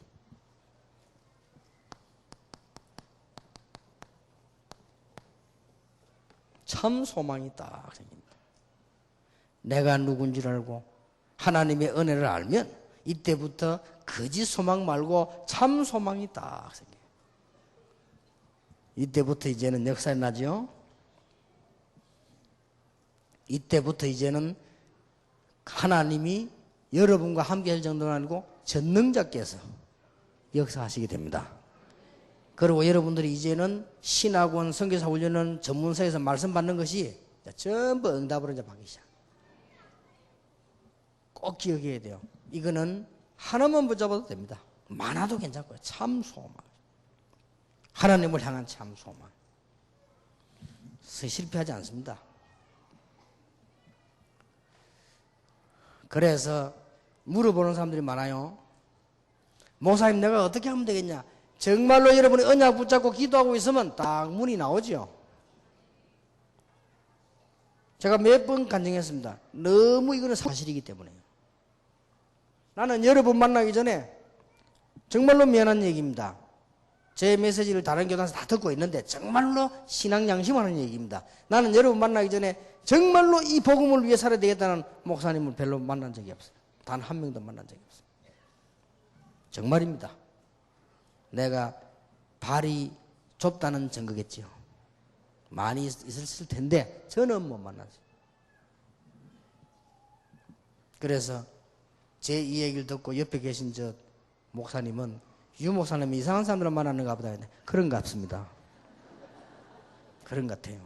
참 소망이 딱 생깁니다. 내가 누군지를 알고 하나님의 은혜를 알면 이때부터 거짓 소망 말고 참 소망이 딱 생겨요. 이때부터 이제는 역사에 나죠. 이때부터 이제는 하나님이 여러분과 함께 할 정도는 아니고 전능자께서 역사하시게 됩니다. 그리고 여러분들이 이제는 신학원, 선교사 훈련은 전문서에서 말씀 받는 것이 전부 응답으로 이제 받기 시작. 꼭 기억해야 돼요. 이거는 하나만 붙잡아도 됩니다. 많아도 괜찮고요. 참 소망. 하나님을 향한 참 소망. 실패하지 않습니다. 그래서 물어보는 사람들이 많아요. 목사님, 내가 어떻게 하면 되겠냐? 정말로 여러분이 언약 붙잡고 기도하고 있으면 딱 문이 나오죠. 제가 몇 번 간증했습니다. 너무 이거는 사실이기 때문에요. 나는 여러분 만나기 전에 정말로 미안한 얘기입니다. 제 메시지를 다른 교단에서 다 듣고 있는데 정말로 신앙 양심하는 얘기입니다. 나는 여러분 만나기 전에 정말로 이 복음을 위해 살아야 되겠다는 목사님을 별로 만난 적이 없어요. 단 한 명도 만난 적이 없어요. 정말입니다. 내가 발이 좁다는 증거겠지요. 많이 있었을 텐데 저는 못 만났어요. 그래서 제 이 얘기를 듣고 옆에 계신 저 목사님은 유 목사님이 이상한 사람들을 만나는가 보다 했는데 그런 것 같습니다. 그런 것 같아요.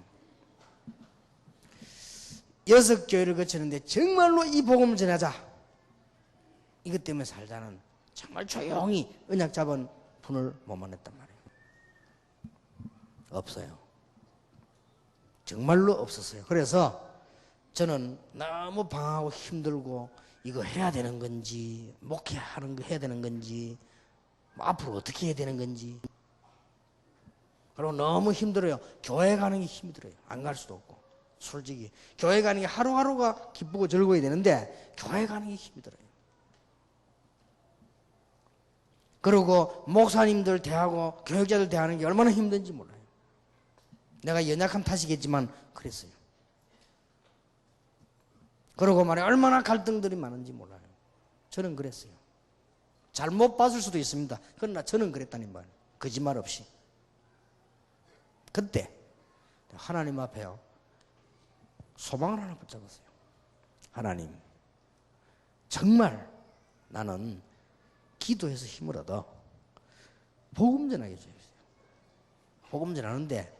6교회를 거치는데 정말로 이 복음을 전하자, 이것 때문에 살자는 정말 조용히 언약 잡은 분을 못 만났단 말이에요. 없어요. 정말로 없었어요. 그래서 저는 너무 방황하고 힘들고 이거 해야 되는 건지, 목회하는 거 해야 되는 건지, 앞으로 어떻게 해야 되는 건지, 그리고 너무 힘들어요. 교회 가는 게 힘이 들어요. 안 갈 수도 없고. 솔직히 교회 가는 게 하루하루가 기쁘고 즐거워야 되는데 교회 가는 게 힘이 들어요. 그리고 목사님들 대하고 교육자들 대하는 게 얼마나 힘든지 몰라요. 내가 연약한 탓이겠지만 그랬어요. 그러고 말이야, 얼마나 갈등들이 많은지 몰라요. 저는 그랬어요. 잘못 봤을 수도 있습니다. 그러나 저는 그랬다는 말, 거짓말 없이. 그때 하나님 앞에요, 소망을 하나 붙잡았어요. 하나님, 정말 나는 기도해서 힘을 얻어 복음 전하게 해주세요. 복음 전하는데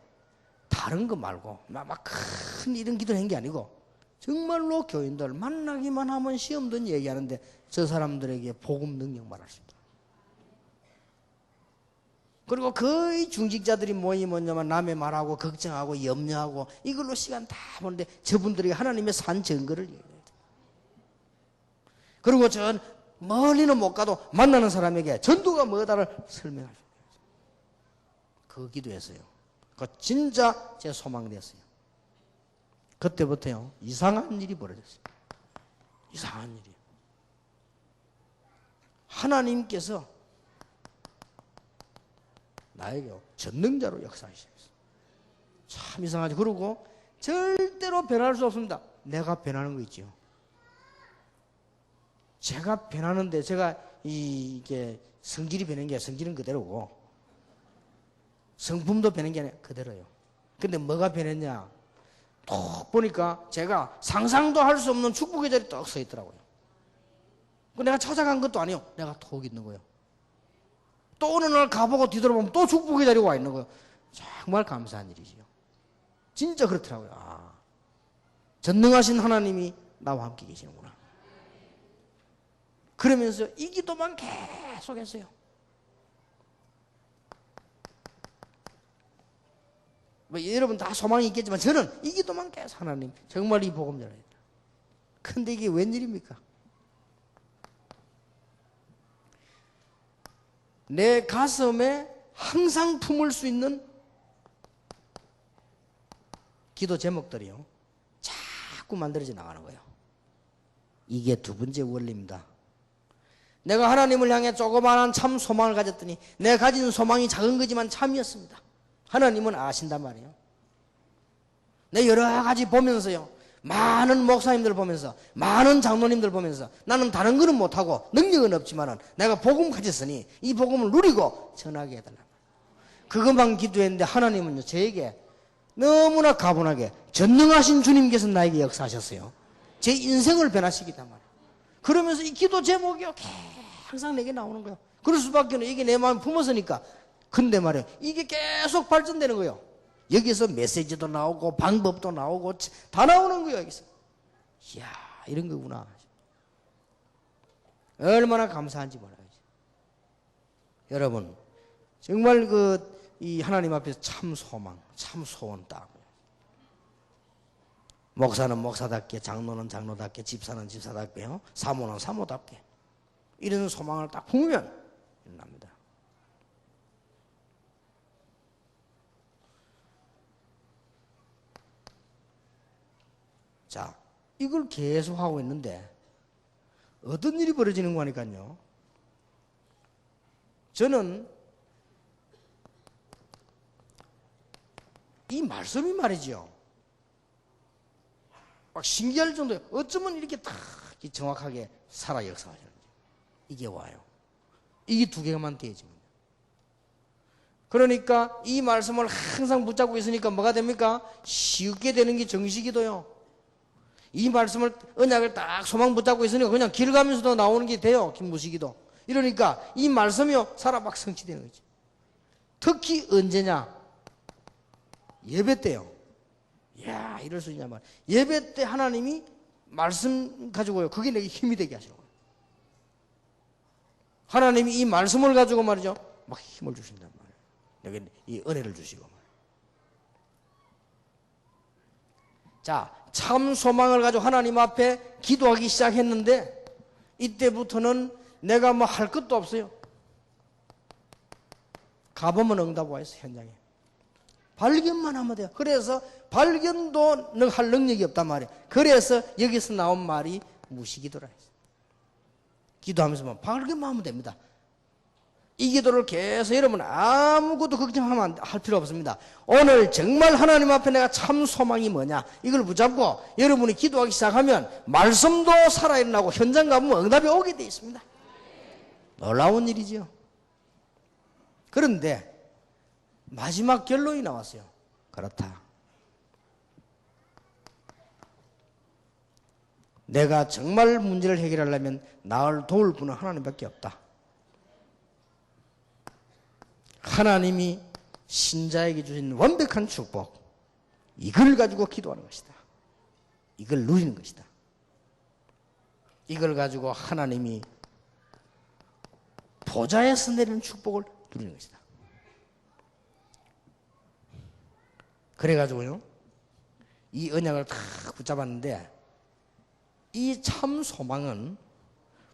다른 거 말고 막 큰 이런 기도를 한 게 아니고 정말로 교인들 만나기만 하면 시험 든 얘기하는데 저 사람들에게 복음 능력만 할 수 있다. 그리고 거의 중직자들이 뭐냐면 남의 말하고 걱정하고 염려하고 이걸로 시간 다 보는데 저분들에게 하나님의 산 증거를 얘기해야 돼. 그리고 전 멀리는 못 가도 만나는 사람에게 전도가 뭐다를 설명할 수 있어요. 그 기도했어요. 그 진짜 제 소망이었어요. 그때부터요, 이상한 일이 벌어졌어요. 이상한 일이. 하나님께서 나에게 전능자로 역사하셨어요. 참 이상하죠. 그리고 절대로 변할 수 없습니다. 내가 변하는 거 있죠. 제가 변하는데 제가 이게 성질이 변한 게 성질은 그대로고 성품도 변한 게 아니라 그대로요. 근데 뭐가 변했냐? 톡 보니까 제가 상상도 할 수 없는 축복의 자리에 딱 서 있더라고요. 내가 찾아간 것도 아니에요. 내가 톡 있는 거예요. 또 어느 날 가보고 뒤돌아보면 또 축복의 자리에 와 있는 거예요. 정말 감사한 일이지요. 진짜 그렇더라고요. 아, 전능하신 하나님이 나와 함께 계시는구나. 그러면서 이 기도만 계속 했어요. 여러분 다 소망이 있겠지만 저는 이 기도만 계속 하나님 정말 이 복음 전해야 된다. 근데 이게 웬일입니까? 내 가슴에 항상 품을 수 있는 기도 제목들이요 자꾸 만들어져 나가는 거예요. 이게 두 번째 원리입니다. 내가 하나님을 향해 조그마한 참 소망을 가졌더니 내가 가진 소망이 작은 거지만 참이었습니다. 하나님은 아신단 말이에요. 내 여러 가지 보면서요, 많은 목사님들 보면서, 많은 장로님들 보면서 나는 다른 거는 못하고 능력은 없지만 내가 복음 가졌으니 이 복음을 누리고 전하게 해달라. 그것만 기도했는데 하나님은요 저에게 너무나 가분하게 전능하신 주님께서 나에게 역사하셨어요. 제 인생을 변화시키단 말이에요. 그러면서 이 기도 제목이요 항상 내게 나오는 거예요. 그럴 수밖에 없는 이게 내 마음에 품었으니까. 근데 말이에요 이게 계속 발전되는 거예요. 여기서 메시지도 나오고 방법도 나오고 다 나오는 거예요. 여기서 이야 이런 거구나. 얼마나 감사한지 몰라요. 여러분 정말 이 하나님 앞에서 참 소망, 참 소원 딱. 목사는 목사답게, 장로는 장로답게, 집사는 집사답게요, 사모는 사모답게 이런 소망을 딱 품으면 일어납니다. 자, 이걸 계속 하고 있는데 어떤 일이 벌어지는 거니까요. 저는 이 말씀이 말이죠. 막 신기할 정도에 어쩌면 이렇게 딱 정확하게 살아 역사하시는지 이게 와요. 이게 두 개만 되어집니다. 그러니까 이 말씀을 항상 붙잡고 있으니까 뭐가 됩니까? 쉽게 되는 게 정시기도요. 이 말씀을 언약을 딱 소망 붙잡고 있으니까 그냥 길 가면서도 나오는 게 돼요. 김무식이도. 이러니까 이 말씀이요 살아 막 성취되는 거지. 특히 언제냐? 예배 때요. 이야 이럴 수 있냐 말. 예배 때 하나님이 말씀 가지고요 그게 내게 힘이 되게 하시는 거예요. 하나님이 이 말씀을 가지고 말이죠 막 힘을 주신단 말이에요. 내게 이 은혜를 주시고 말이에요. 자, 참 소망을 가지고 하나님 앞에 기도하기 시작했는데 이때부터는 내가 뭐 할 것도 없어요. 가보면 응답 와 있어 현장에. 발견만 하면 돼요. 그래서 발견도 할 능력이 없단 말이에요. 그래서 여기서 나온 말이 무시기도라 했어요. 기도하면서 발견만 하면 됩니다. 이 기도를 계속 여러분 아무것도 걱정하면 할 필요 없습니다. 오늘 정말 하나님 앞에 내가 참 소망이 뭐냐 이걸 붙잡고 여러분이 기도하기 시작하면 말씀도 살아 일어나고 현장 가보면 응답이 오게 돼 있습니다. 놀라운 일이지요. 그런데 마지막 결론이 나왔어요. 그렇다. 내가 정말 문제를 해결하려면 나를 도울 분은 하나님밖에 없다. 하나님이 신자에게 주신 완벽한 축복, 이걸 가지고 기도하는 것이다. 이걸 누리는 것이다. 이걸 가지고 하나님이 보좌에서 내리는 축복을 누리는 것이다. 그래가지고요 이 언약을 다 붙잡았는데 이 참 소망은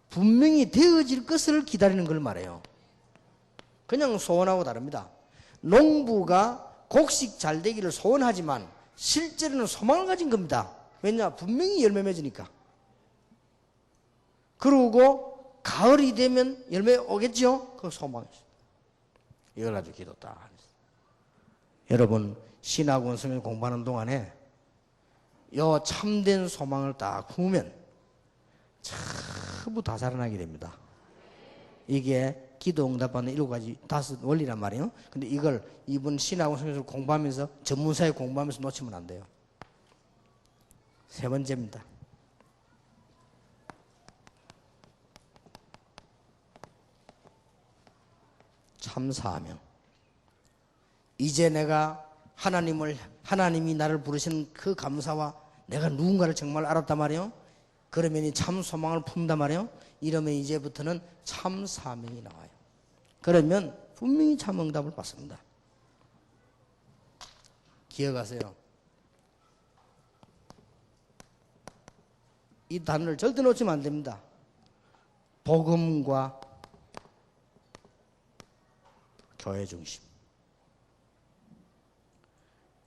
분명히 되어질 것을 기다리는 걸 말해요. 그냥 소원하고 다릅니다. 농부가 곡식 잘 되기를 소원하지만 실제로는 소망을 가진 겁니다. 왜냐? 분명히 열매 맺으니까. 그러고 가을이 되면 열매 오겠죠? 그 소망이죠. 이걸 가지고 기도 딱 하겠습니다. 여러분 신학원 성경 공부하는 동안에 요 참된 소망을 딱 품으면 전부 다 살아나게 됩니다. 이게 기도 응답하는 7가지 5 원리란 말이에요. 근데 이걸 이번 신학원 성경을 공부하면서 전문사에 공부하면서 놓치면 안 돼요. 세 번째입니다. 참사하며. 이제 내가 하나님이 나를 부르신 그 감사와 내가 누군가를 정말 알았단 말이에요. 그러면 이 참 소망을 품단 말이에요. 이러면 이제부터는 참 사명이 나와요. 그러면 분명히 참 응답을 받습니다. 기억하세요. 이 단어를 절대 놓치면 안 됩니다. 복음과 교회 중심.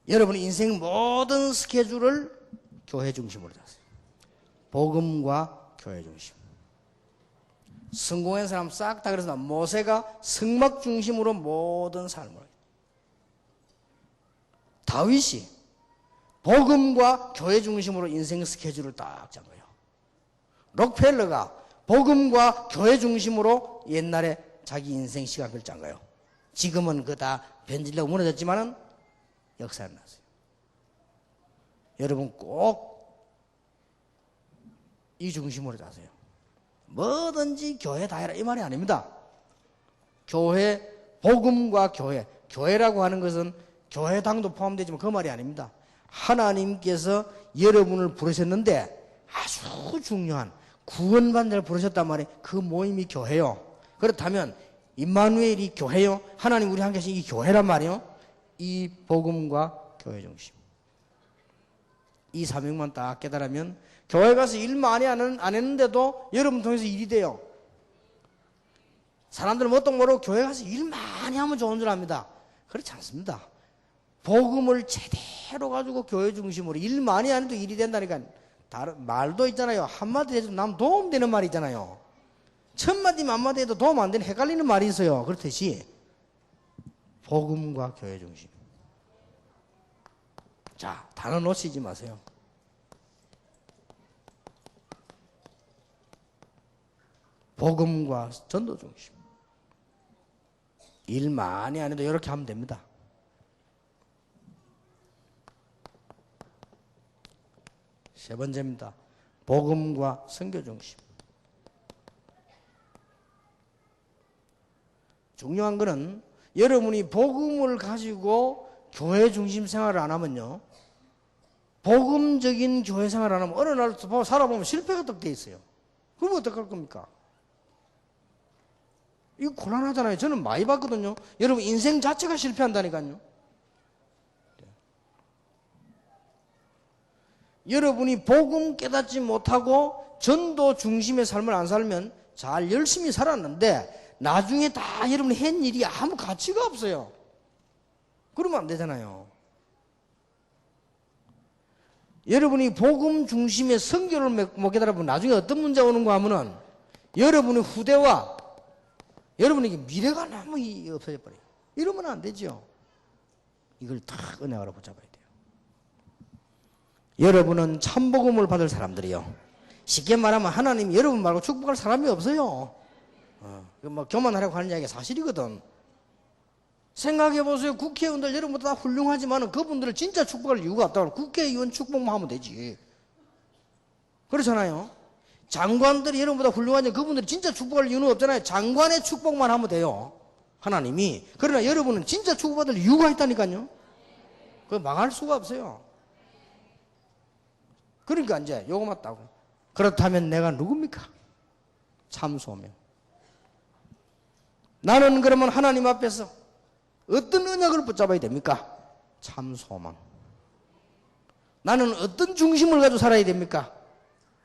여러분 인생 모든 스케줄을 교회 중심으로 잡으세요. 복음과 교회 중심. 성공한 사람 싹 다 그래서 모세가 성막 중심으로 모든 삶을, 다윗이 복음과 교회 중심으로 인생 스케줄을 딱 잡아요. 록펠러가 복음과 교회 중심으로 옛날에 자기 인생 시간표를 짠 거예요. 지금은 그 다 변질되고 무너졌지만은 역사는 났어요. 여러분 꼭 이 중심으로 자세요. 뭐든지 교회 다 해라 이 말이 아닙니다. 교회, 복음과 교회, 교회라고 하는 것은 교회당도 포함되지만 그 말이 아닙니다. 하나님께서 여러분을 부르셨는데 아주 중요한 구원받는 자를 부르셨단 말이에요. 그 모임이 교회요. 그렇다면 임마누엘이 교회요. 하나님 우리 함께 하신 이 교회란 말이에요. 이 복음과 교회 중심. 이 사명만 딱 깨달으면 교회 가서 일 많이 안 했는데도 여러분 통해서 일이 돼요. 사람들은 뭣도 모르고 교회 가서 일 많이 하면 좋은 줄 압니다. 그렇지 않습니다. 복음을 제대로 가지고 교회 중심으로 일 많이 안 해도 일이 된다니까. 다른 말도 있잖아요. 한마디 해도 남 도움되는 말이 있잖아요. 천마디 만마디 해도 도움 안 되는 헷갈리는 말이 있어요. 그렇듯이 복음과 교회 중심. 자, 단어 놓치지 마세요. 복음과 전도 중심. 일 많이 안 해도 이렇게 하면 됩니다. 세 번째입니다. 복음과 선교 중심. 중요한 것은 여러분이 복음을 가지고 교회 중심 생활을 안 하면요, 복음적인 교회 생활을 안 하면 어느 날 살아보면 실패가 딱 돼 있어요. 그러면 어떡할 겁니까? 이거 곤란하잖아요. 저는 많이 봤거든요. 여러분 인생 자체가 실패한다니까요. 여러분이 복음 깨닫지 못하고 전도 중심의 삶을 안 살면 잘 열심히 살았는데 나중에 다 여러분이 한 일이 아무 가치가 없어요. 그러면 안 되잖아요. 여러분이 복음 중심의 선교를 못 깨달아보면 나중에 어떤 문제가 오는가 하면은 여러분의 후대와 여러분에게 미래가 너무 없어져 버려요. 이러면 안 되죠. 이걸 다 은혜로 붙잡아야 돼요. 여러분은 참복음을 받을 사람들이요. 쉽게 말하면 하나님이 여러분 말고 축복할 사람이 없어요. 뭐 교만하려고 하는 이야기가 사실이거든. 생각해 보세요. 국회의원들 여러분보다 다 훌륭하지만 그분들을 진짜 축복할 이유가 없다고. 국회의원 축복만 하면 되지. 그렇잖아요. 장관들이 여러분보다 훌륭하지 그분들이 진짜 축복할 이유는 없잖아요. 장관의 축복만 하면 돼요. 하나님이. 그러나 여러분은 진짜 축복받을 이유가 있다니까요. 그거 망할 수가 없어요. 그러니까 이제 요거 맞다고. 그렇다면 내가 누굽니까? 참소명. 나는 그러면 하나님 앞에서 어떤 언약을 붙잡아야 됩니까? 참소망. 나는 어떤 중심을 가지고 살아야 됩니까?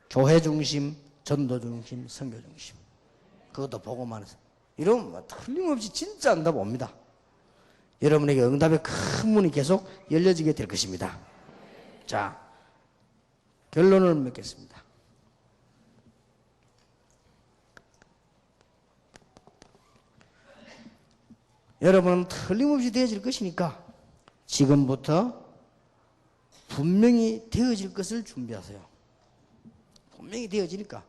교회 중심, 전도 중심, 선교 중심. 그것도 보고만 해서. 이러면 뭐 틀림없이 진짜 응답 옵니다. 여러분에게 응답의 큰 문이 계속 열려지게 될 것입니다. 자, 결론을 맺겠습니다. 여러분은 틀림없이 되어질 것이니까 지금부터 분명히 되어질 것을 준비하세요. 분명히 되어지니까.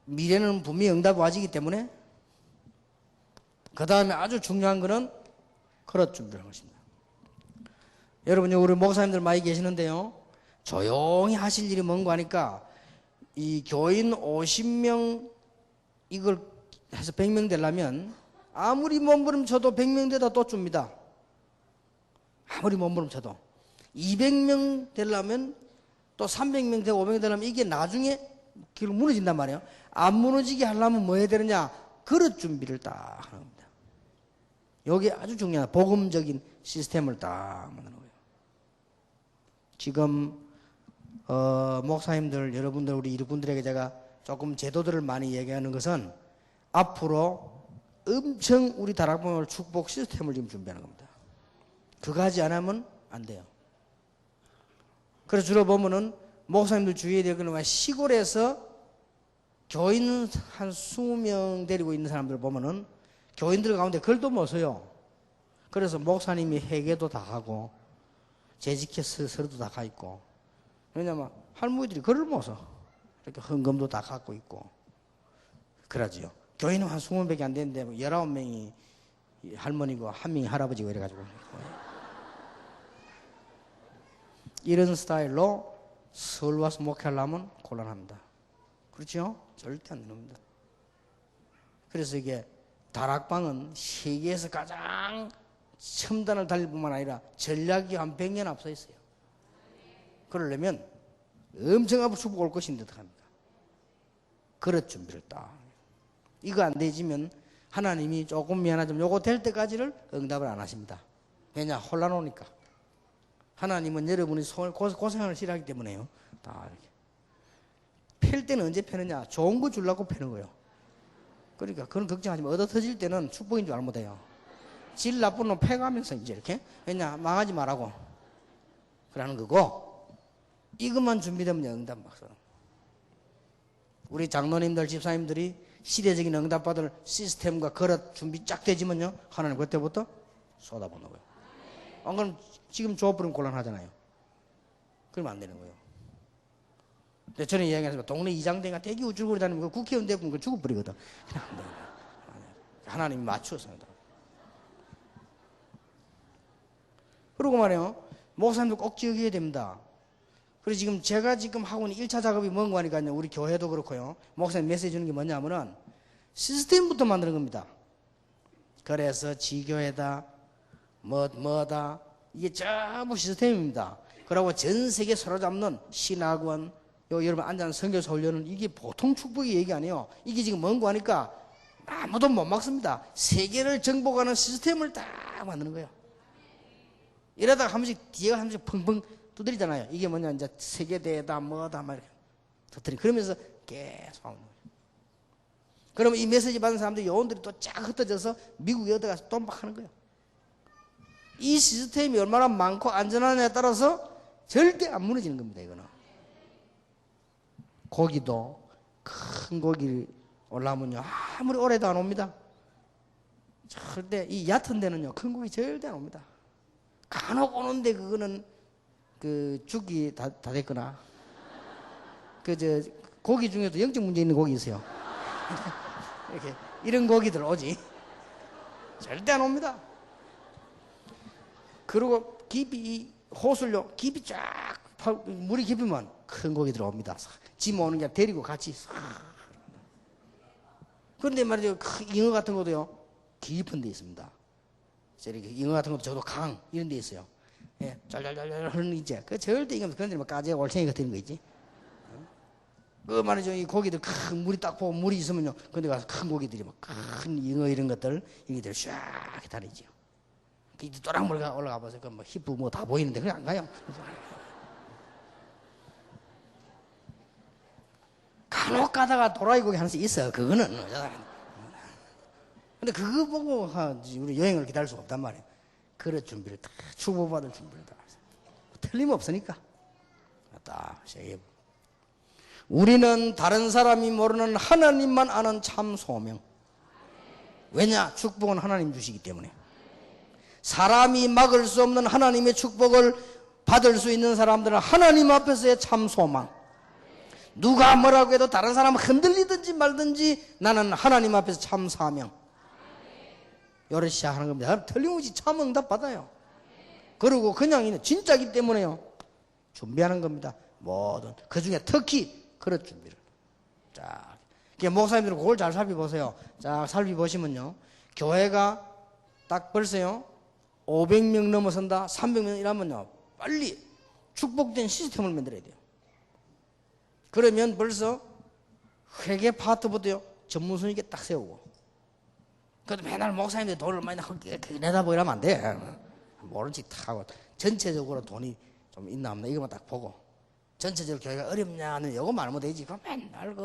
미래는 분명히 응답이 와지기 때문에 그 다음에 아주 중요한 거는 그릇 준비하는 것입니다. 여러분, 우리 목사님들 많이 계시는데요, 조용히 하실 일이 뭔가 하니까 이 교인 50명 이걸 해서 100명 되려면 아무리 몸부림쳐도 100명 되다 또 줍니다. 아무리 몸부림쳐도 200명 되려면 또 300명 되고 500명 되려면 이게 나중에 결국 무너진단 말이에요. 안 무너지게 하려면 뭐 해야 되느냐? 그릇 준비를 딱 하는 겁니다. 여기 아주 중요한 복음적인 시스템을 딱 만드는 거예요. 지금 목사님들, 여러분들, 우리 이분들에게 제가 조금 제도들을 많이 얘기하는 것은 앞으로 엄청 우리 다락방을 축복 시스템을 지금 준비하는 겁니다. 그거 하지 않으면 안 돼요. 그래서 주로 보면은 목사님들 주의해야 될 거는 시골에서 교인 한 20명 데리고 있는 사람들 보면은 교인들 가운데 글도 못 써요. 그래서 목사님이 회개도 다 하고 재직회 서류도 다 가 있고, 왜냐면 할머니들이 글을 못 써. 이렇게 헌금도 다 갖고 있고 그러지요. 교인은 한 20명밖에 안 되는데 19명이 할머니고 1명이 할아버지고 이래가지고 이런 스타일로 서울 와서 목회하려면 곤란합니다. 그렇죠? 절대 안 됩니다. 그래서 이게 다락방은 세계에서 가장 첨단을 달릴 뿐만 아니라 전략이 한 100년 앞서 있어요. 그러려면 엄청난 축복이 올 것인데 어떡합니까? 그릇 준비를 딱. 이거 안 되지면 하나님이 조금 미안하지만 요거 될 때까지를 응답을 안 하십니다. 왜냐? 혼란 오니까. 하나님은 여러분이 고생을 싫어하기 때문에요. 다 이렇게. 팰 때는 언제 패느냐? 좋은 거 주려고 패는 거예요. 그러니까 그건 걱정하지 마. 얻어 터질 때는 축복인 줄 알면 못해요. 질 나쁜 놈 패가면서 이제 이렇게. 왜냐? 망하지 말라고. 그러는 거고, 이것만 준비되면 응답 막서. 우리 장로님들, 집사님들이 시대적인 응답받을 시스템과 그릇 준비 쫙 되지면요, 하나님 그때부터 쏟아붓는 거예요. 안 그러면 지금 줘버리면 곤란하잖아요. 그러면 안 되는 거예요. 근데 저는 이야기하지만 동네 이장대가 되게 우쭐거리 다니면 그 국회의원 대부분 죽어버리거든. 그냥 안 돼요. 하나님이 맞추었습니다. 그러고 말이에요, 목사님도 꼭 기억해야 됩니다. 그리고 지금 제가 지금 하고 있는 1차 작업이 뭔가 하니까요, 우리 교회도 그렇고요, 목사님 메시지 주는 게 뭐냐면은 시스템부터 만드는 겁니다. 그래서 지교회다, 뭐다, 이게 전부 시스템입니다. 그리고 전 세계 사로잡는 신학원, 여러분 앉아있는 선교사 훈련은 이게 보통 축복의 얘기 아니에요. 이게 지금 뭔가 하니까 아무도 못 막습니다. 세계를 정복하는 시스템을 딱 만드는 거예요. 이러다가 한 번씩 뒤에가 한 번씩 펑펑 두드리잖아요. 이게 뭐냐, 이제 세계대회다, 뭐다, 막 이렇게 터뜨리. 그러면서 계속 하는 거예요. 그러면 이 메시지 받은 사람들이 요원들이 또 쫙 흩어져서 미국에 어디가서 또 막 하는 거예요. 이 시스템이 얼마나 많고 안전하냐에 따라서 절대 안 무너지는 겁니다, 이거는. 고기도 큰 고기 올라오면요, 아무리 오래도 안 옵니다. 절대 이 얕은 데는요, 큰 고기 절대 안 옵니다. 간혹 오는데 그거는 그 죽이 다 됐거나, 고기 중에도 영적 문제 있는 고기 있어요. 이렇게 이런 고기들 오지. 절대 안 옵니다. 그리고 깊이 이 호술요, 깊이 쫙 물이 깊으면 큰 고기 들어옵니다. 짐 오는 게 데리고 같이. 그런데 말이죠, 잉어 같은 것도요, 깊은 데 있습니다. 이렇게 잉어 같은 것도 저도 강 이런 데 있어요. 예, 짤짤짤짤 흐르는 이제 그 절대 이거 그런 데 막 까지 올챙이 같은 거 있지. 그 말이죠, 이 고기들 큰 물이 딱 보고 물이 있으면요, 근데 가서 큰 고기들이 막 큰 잉어 이런 것들 이들 쫙 다니죠. 그 또랑물 올라가 봐서 그 뭐 히프 뭐 다 보이는데 그냥 안 가요. 간혹 가다가 도라이 고기 하나씩 있어. 그거는. 근데 그거 보고 우리 여행을 기다릴 수가 없단 말이에요. 그릇 준비를 다, 축복받을 준비를 다. 틀림없으니까. 딱 세게. 우리는 다른 사람이 모르는 하나님만 아는 참 소명. 왜냐? 축복은 하나님 주시기 때문에. 사람이 막을 수 없는 하나님의 축복을 받을 수 있는 사람들은 하나님 앞에서의 참 소망. 누가 뭐라고 해도 다른 사람 흔들리든지 말든지 나는 하나님 앞에서 참 사명. 요래 시작하는 겁니다. 틀림없이 참 응답 받아요. 그리고 그냥 진짜기 때문에요. 준비하는 겁니다. 뭐든. 그 중에 특히 그릇 준비를. 자, 목사님들은 그걸 잘 살펴보세요. 자, 살펴보시면요. 교회가 딱 벌써요. 500명 넘어선다. 300명 이라면요. 빨리 축복된 시스템을 만들어야 돼요. 그러면 벌써 회계 파트부터요. 전문성있게 딱 세우고. 그래도 맨날 목사님들 돈을 많이 내다보고 이러면 안 돼. 모른 척 다 하고. 전체적으로 돈이 좀 있나 없나 이것만 딱 보고. 전체적으로 교회가 어렵냐는 요거 말하면 되지. 그 맨날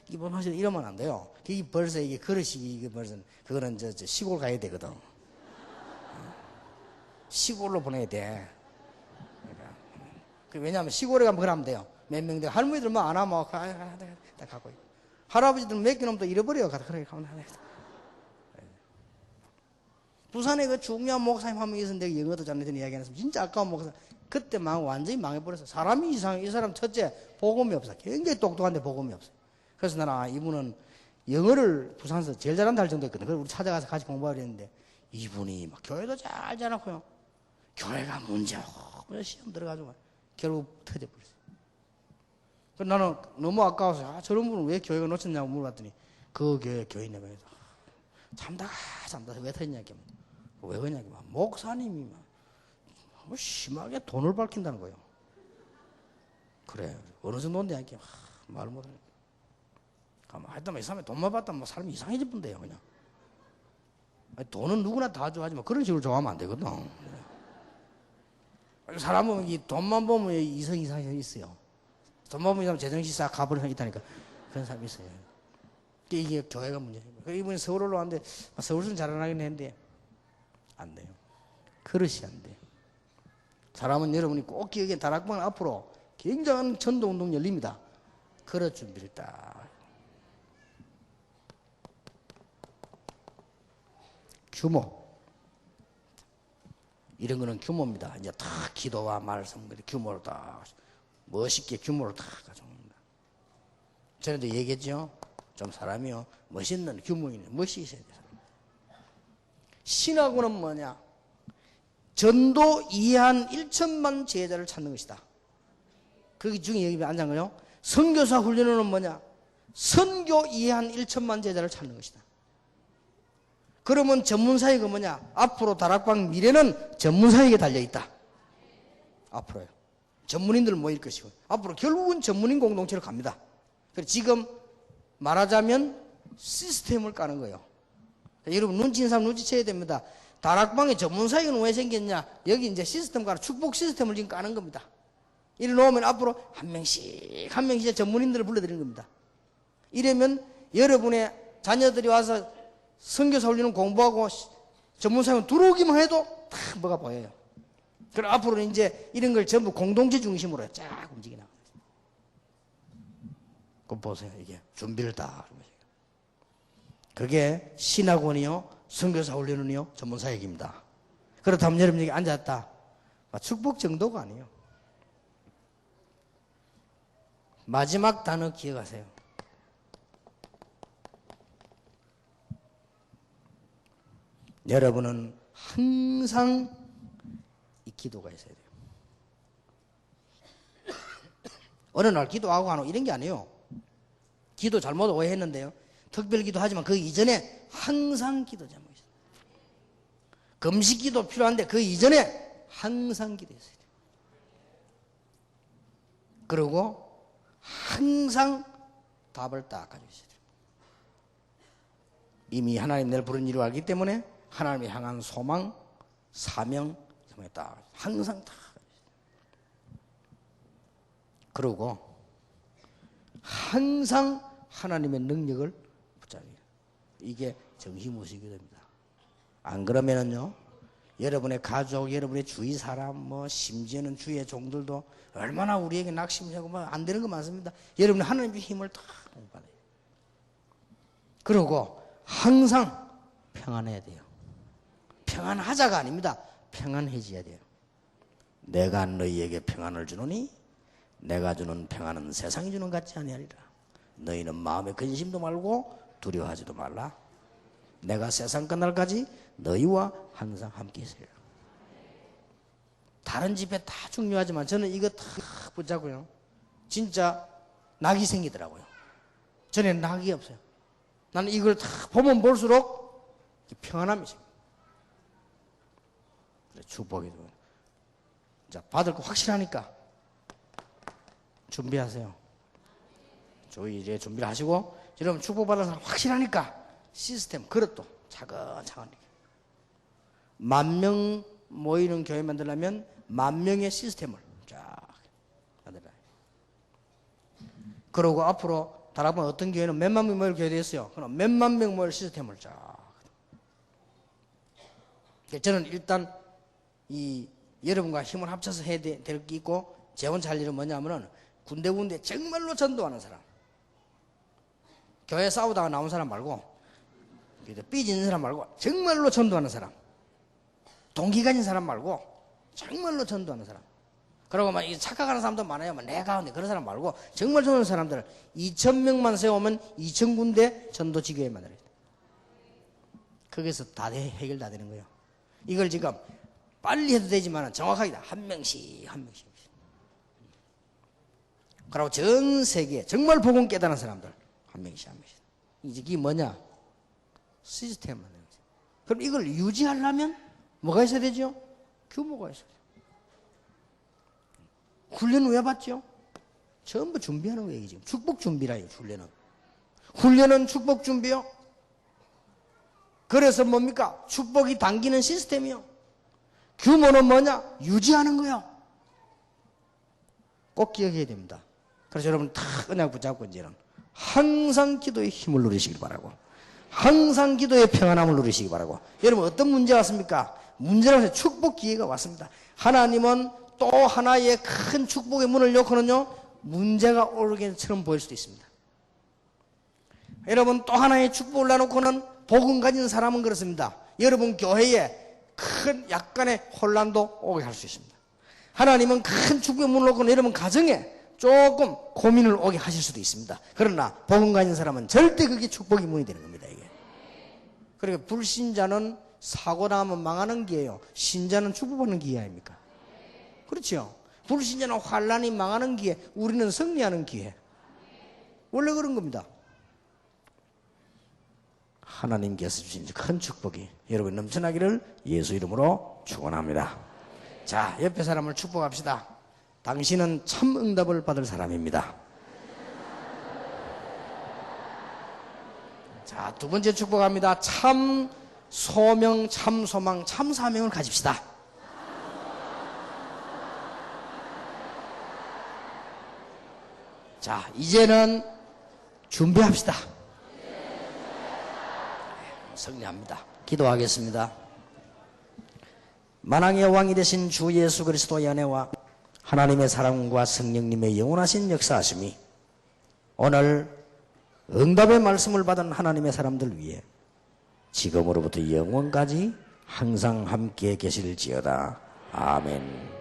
이번 하시는 이러면 안 돼요. 이게 벌써 이게 그릇이 이게 벌써 그거는 저 시골 가야 되거든. 시골로 보내야 돼. 그러니까. 왜냐하면 시골에 가면 그러면 돼요. 몇 명 되고 할머니들 뭐 안 하면 딱 갖고 있고. 할아버지들 몇 개 넘으면 또 잃어버려요. 그렇게 가면 부산에 그 중요한 목사님 한 명 있었는데 영어도 잘하는 이야기 안 했으면 진짜 아까운 목사. 그때 완전히 망해버렸어. 사람이 이상해. 이 사람 첫째 복음이 없어. 굉장히 똑똑한데 복음이 없어. 그래서 나는 이분은 영어를 부산에서 제일 잘한다 할 정도였거든. 그래서 우리 찾아가서 같이 공부하려 했는데 이분이 막 교회도 잘 자라고요. 교회가 문제고 시험 들어가지고 결국 터져버렸어요. 그래서 나는 너무 아까워서 저런 분은 왜 교회가 놓쳤냐고 물어봤더니 그 교회 교인에 대해서 참다가 왜 터졌냐고. 왜 그러냐고. 목사님이 막 심하게 돈을 밝힌다는 거예요. 그래. 어느 정도인데 이렇게 말을 못하니까. 하여튼 이 사람이 돈만 받다 사람이 이상해질 뿐데요 그냥. 돈은 누구나 다 좋아하지만 그런 식으로 좋아하면 안 되거든. 사람은 이 돈만 보면 이성이 있어요. 돈만 보면 제정신 싹 가버리는 사람이 있다니까. 그런 사람이 있어요. 이게 교회가 문제예요. 이분이 서울 올라왔는데 서울은 잘 안 하긴 했는데 안 돼요. 그릇이 안 돼요. 사람은 여러분이 꼭 기억해. 다락방 앞으로 굉장한 전도운동 열립니다. 그릇 준비를 딱. 규모. 이런 거는 규모입니다. 이제 다 기도와 말씀, 규모를 다 멋있게 규모를 다 가져옵니다. 전에도 얘기했죠. 좀 사람이요 멋있는 규모 있는 멋이 있어야 돼요. 신학원은 뭐냐? 전도 이해한 1천만 제자를 찾는 것이다. 그 중에 여기 앉은 거요. 선교사 훈련은 뭐냐? 선교 이해한 1천만 제자를 찾는 것이다. 그러면 전문사역은 뭐냐? 앞으로 다락방 미래는 전문사역에 달려있다. 앞으로요. 전문인들 모일 것이고 앞으로 결국은 전문인 공동체로 갑니다. 그래서 지금 말하자면 시스템을 까는 거예요. 여러분 눈치 있는 사람 눈치채야 됩니다. 다락방에 전문사역은 왜 생겼냐? 여기 이제 시스템 까는 축복 시스템을 지금 까는 겁니다. 이래 놓으면 앞으로 한 명씩 전문인들을 불러드리는 겁니다. 이러면 여러분의 자녀들이 와서 선교사 훈련을 공부하고 전문사역은 들어오기만 해도 다 뭐가 보여요. 그럼 앞으로는 이제 이런 걸 전부 공동체 중심으로 쫙 움직이나. 그거 보세요. 이게 준비를 다 하는 거예요. 그게 신학원이요, 선교사 훈련은요, 전문사역입니다. 그렇다면 여러분 여기 앉았다. 축복 정도가 아니에요. 마지막 단어 기억하세요. 여러분은 항상 이 기도가 있어야 돼요. 어느 날 기도하고 안 하고 이런 게 아니에요. 기도 잘못 오해했는데요. 특별 기도하지만 그 이전에 항상 기도 제목이 있어요. 금식 기도 필요한데 그 이전에 항상 기도했어야 돼요. 그리고 항상 답을 딱 가지고 있어야 돼요. 이미 하나님 늘 부른 일을 알기 때문에 하나님을 향한 소망, 사명, 딱 항상 다 가지고 있어요. 그리고 항상 하나님의 능력을 붙잡아요. 이게 정신무식이 됩니다. 안 그러면은요, 여러분의 가족, 여러분의 주위 사람, 심지어는 주위의 종들도 얼마나 우리에게 낙심하고 안 되는 거 많습니다. 여러분은 하나님의 힘을 다 받아요. 그리고 항상 평안해야 돼요. 평안하자가 아닙니다. 평안해져야 돼요. 내가 너희에게 평안을 주노니 내가 주는 평안은 세상이 주는 같지 아니하리라. 너희는 마음에 근심도 말고 두려워하지도 말라. 내가 세상 끝날까지 너희와 항상 함께 있으리라. 다른 집회 다 중요하지만 저는 이거 다 붙잡고요. 진짜 낙이 생기더라고요. 전에는 낙이 없어요. 나는 이걸 다 보면 볼수록 평안함이 생겨요. 축복이 돼요. 자, 받을 거 확실하니까 준비하세요. 저희 이제 준비를 하시고, 여러분 축복받을 사람 확실하니까 시스템, 그릇도 차근차근. 10,000명 모이는 교회 만들려면 10,000명의 시스템을 쫙 만들어야. 그러고 앞으로 다락방 어떤 교회는 몇만 명 모일 교회도 있어요. 그럼 몇만 명 모일 시스템을 쫙. 저는 일단 여러분과 힘을 합쳐서 해야 될 게 있고, 제 혼자 할 일은 뭐냐면은 군데군데 정말로 전도하는 사람, 교회 싸우다가 나온 사람 말고, 삐지는 사람 말고 정말로 전도하는 사람, 동기 가진 사람 말고 정말로 전도하는 사람. 그리고 막 착각하는 사람도 많아요. 내 가운데 그런 사람 말고 정말 전도하는 사람들 2,000명만 세우면 2,000군데 전도 지교회 만들어야 돼. 거기서 다 해결 다 되는 거예요. 이걸 지금 빨리 해도 되지만 정확하게 한 명씩 한 명씩. 그리고 전 세계 정말 복음 깨달은 사람들 한 명씩 한 명씩. 이게 뭐냐? 시스템 만드는 거죠. 그럼 이걸 유지하려면 뭐가 있어야 되죠? 규모가 있어야 돼요. 훈련은 왜 받죠? 전부 준비하는 거예요. 지금 축복 준비라요. 훈련은 축복 준비요. 그래서 뭡니까? 축복이 당기는 시스템이요. 규모는 뭐냐? 유지하는 거요. 꼭 기억해야 됩니다. 그래서 여러분 다 언약 붙잡고 이제는 항상 기도의 힘을 누리시길 바라고, 항상 기도의 평안함을 누리시기 바라고. 여러분 어떤 문제가 왔습니까? 문제라서 축복 기회가 왔습니다. 하나님은 또 하나의 큰 축복의 문을 열고는요, 문제가 오르게처럼 보일 수도 있습니다. 여러분 또 하나의 축복을 놔놓고는 복음 가진 사람은 그렇습니다. 여러분 교회에 큰 약간의 혼란도 오게 할 수 있습니다. 하나님은 큰 축복의 문을 놓고는 여러분 가정에 조금 고민을 오게 하실 수도 있습니다. 그러나 복음 가진 사람은 절대 그게 축복의 문이 되는 겁니다. 이게. 그러니까 불신자는 사고 나면 망하는 기회예요. 신자는 축복받는 기회 아닙니까? 그렇죠. 불신자는 환란이 망하는 기회, 우리는 승리하는 기회. 원래 그런 겁니다. 하나님께서 주신 큰 축복이 여러분 넘쳐나기를 예수 이름으로 축원합니다. 자, 옆에 사람을 축복합시다. 당신은 참 응답을 받을 사람입니다. 자, 두 번째 축복합니다. 참 소명, 참 소망, 참 사명을 가집시다. 자, 이제는 준비합시다. 승리합니다. 기도하겠습니다. 만왕의 왕이 되신 주 예수 그리스도의 은혜와 하나님의 사랑과 성령님의 영원하신 역사하심이 오늘 응답의 말씀을 받은 하나님의 사람들 위해 지금으로부터 영원까지 항상 함께 계실지어다. 아멘.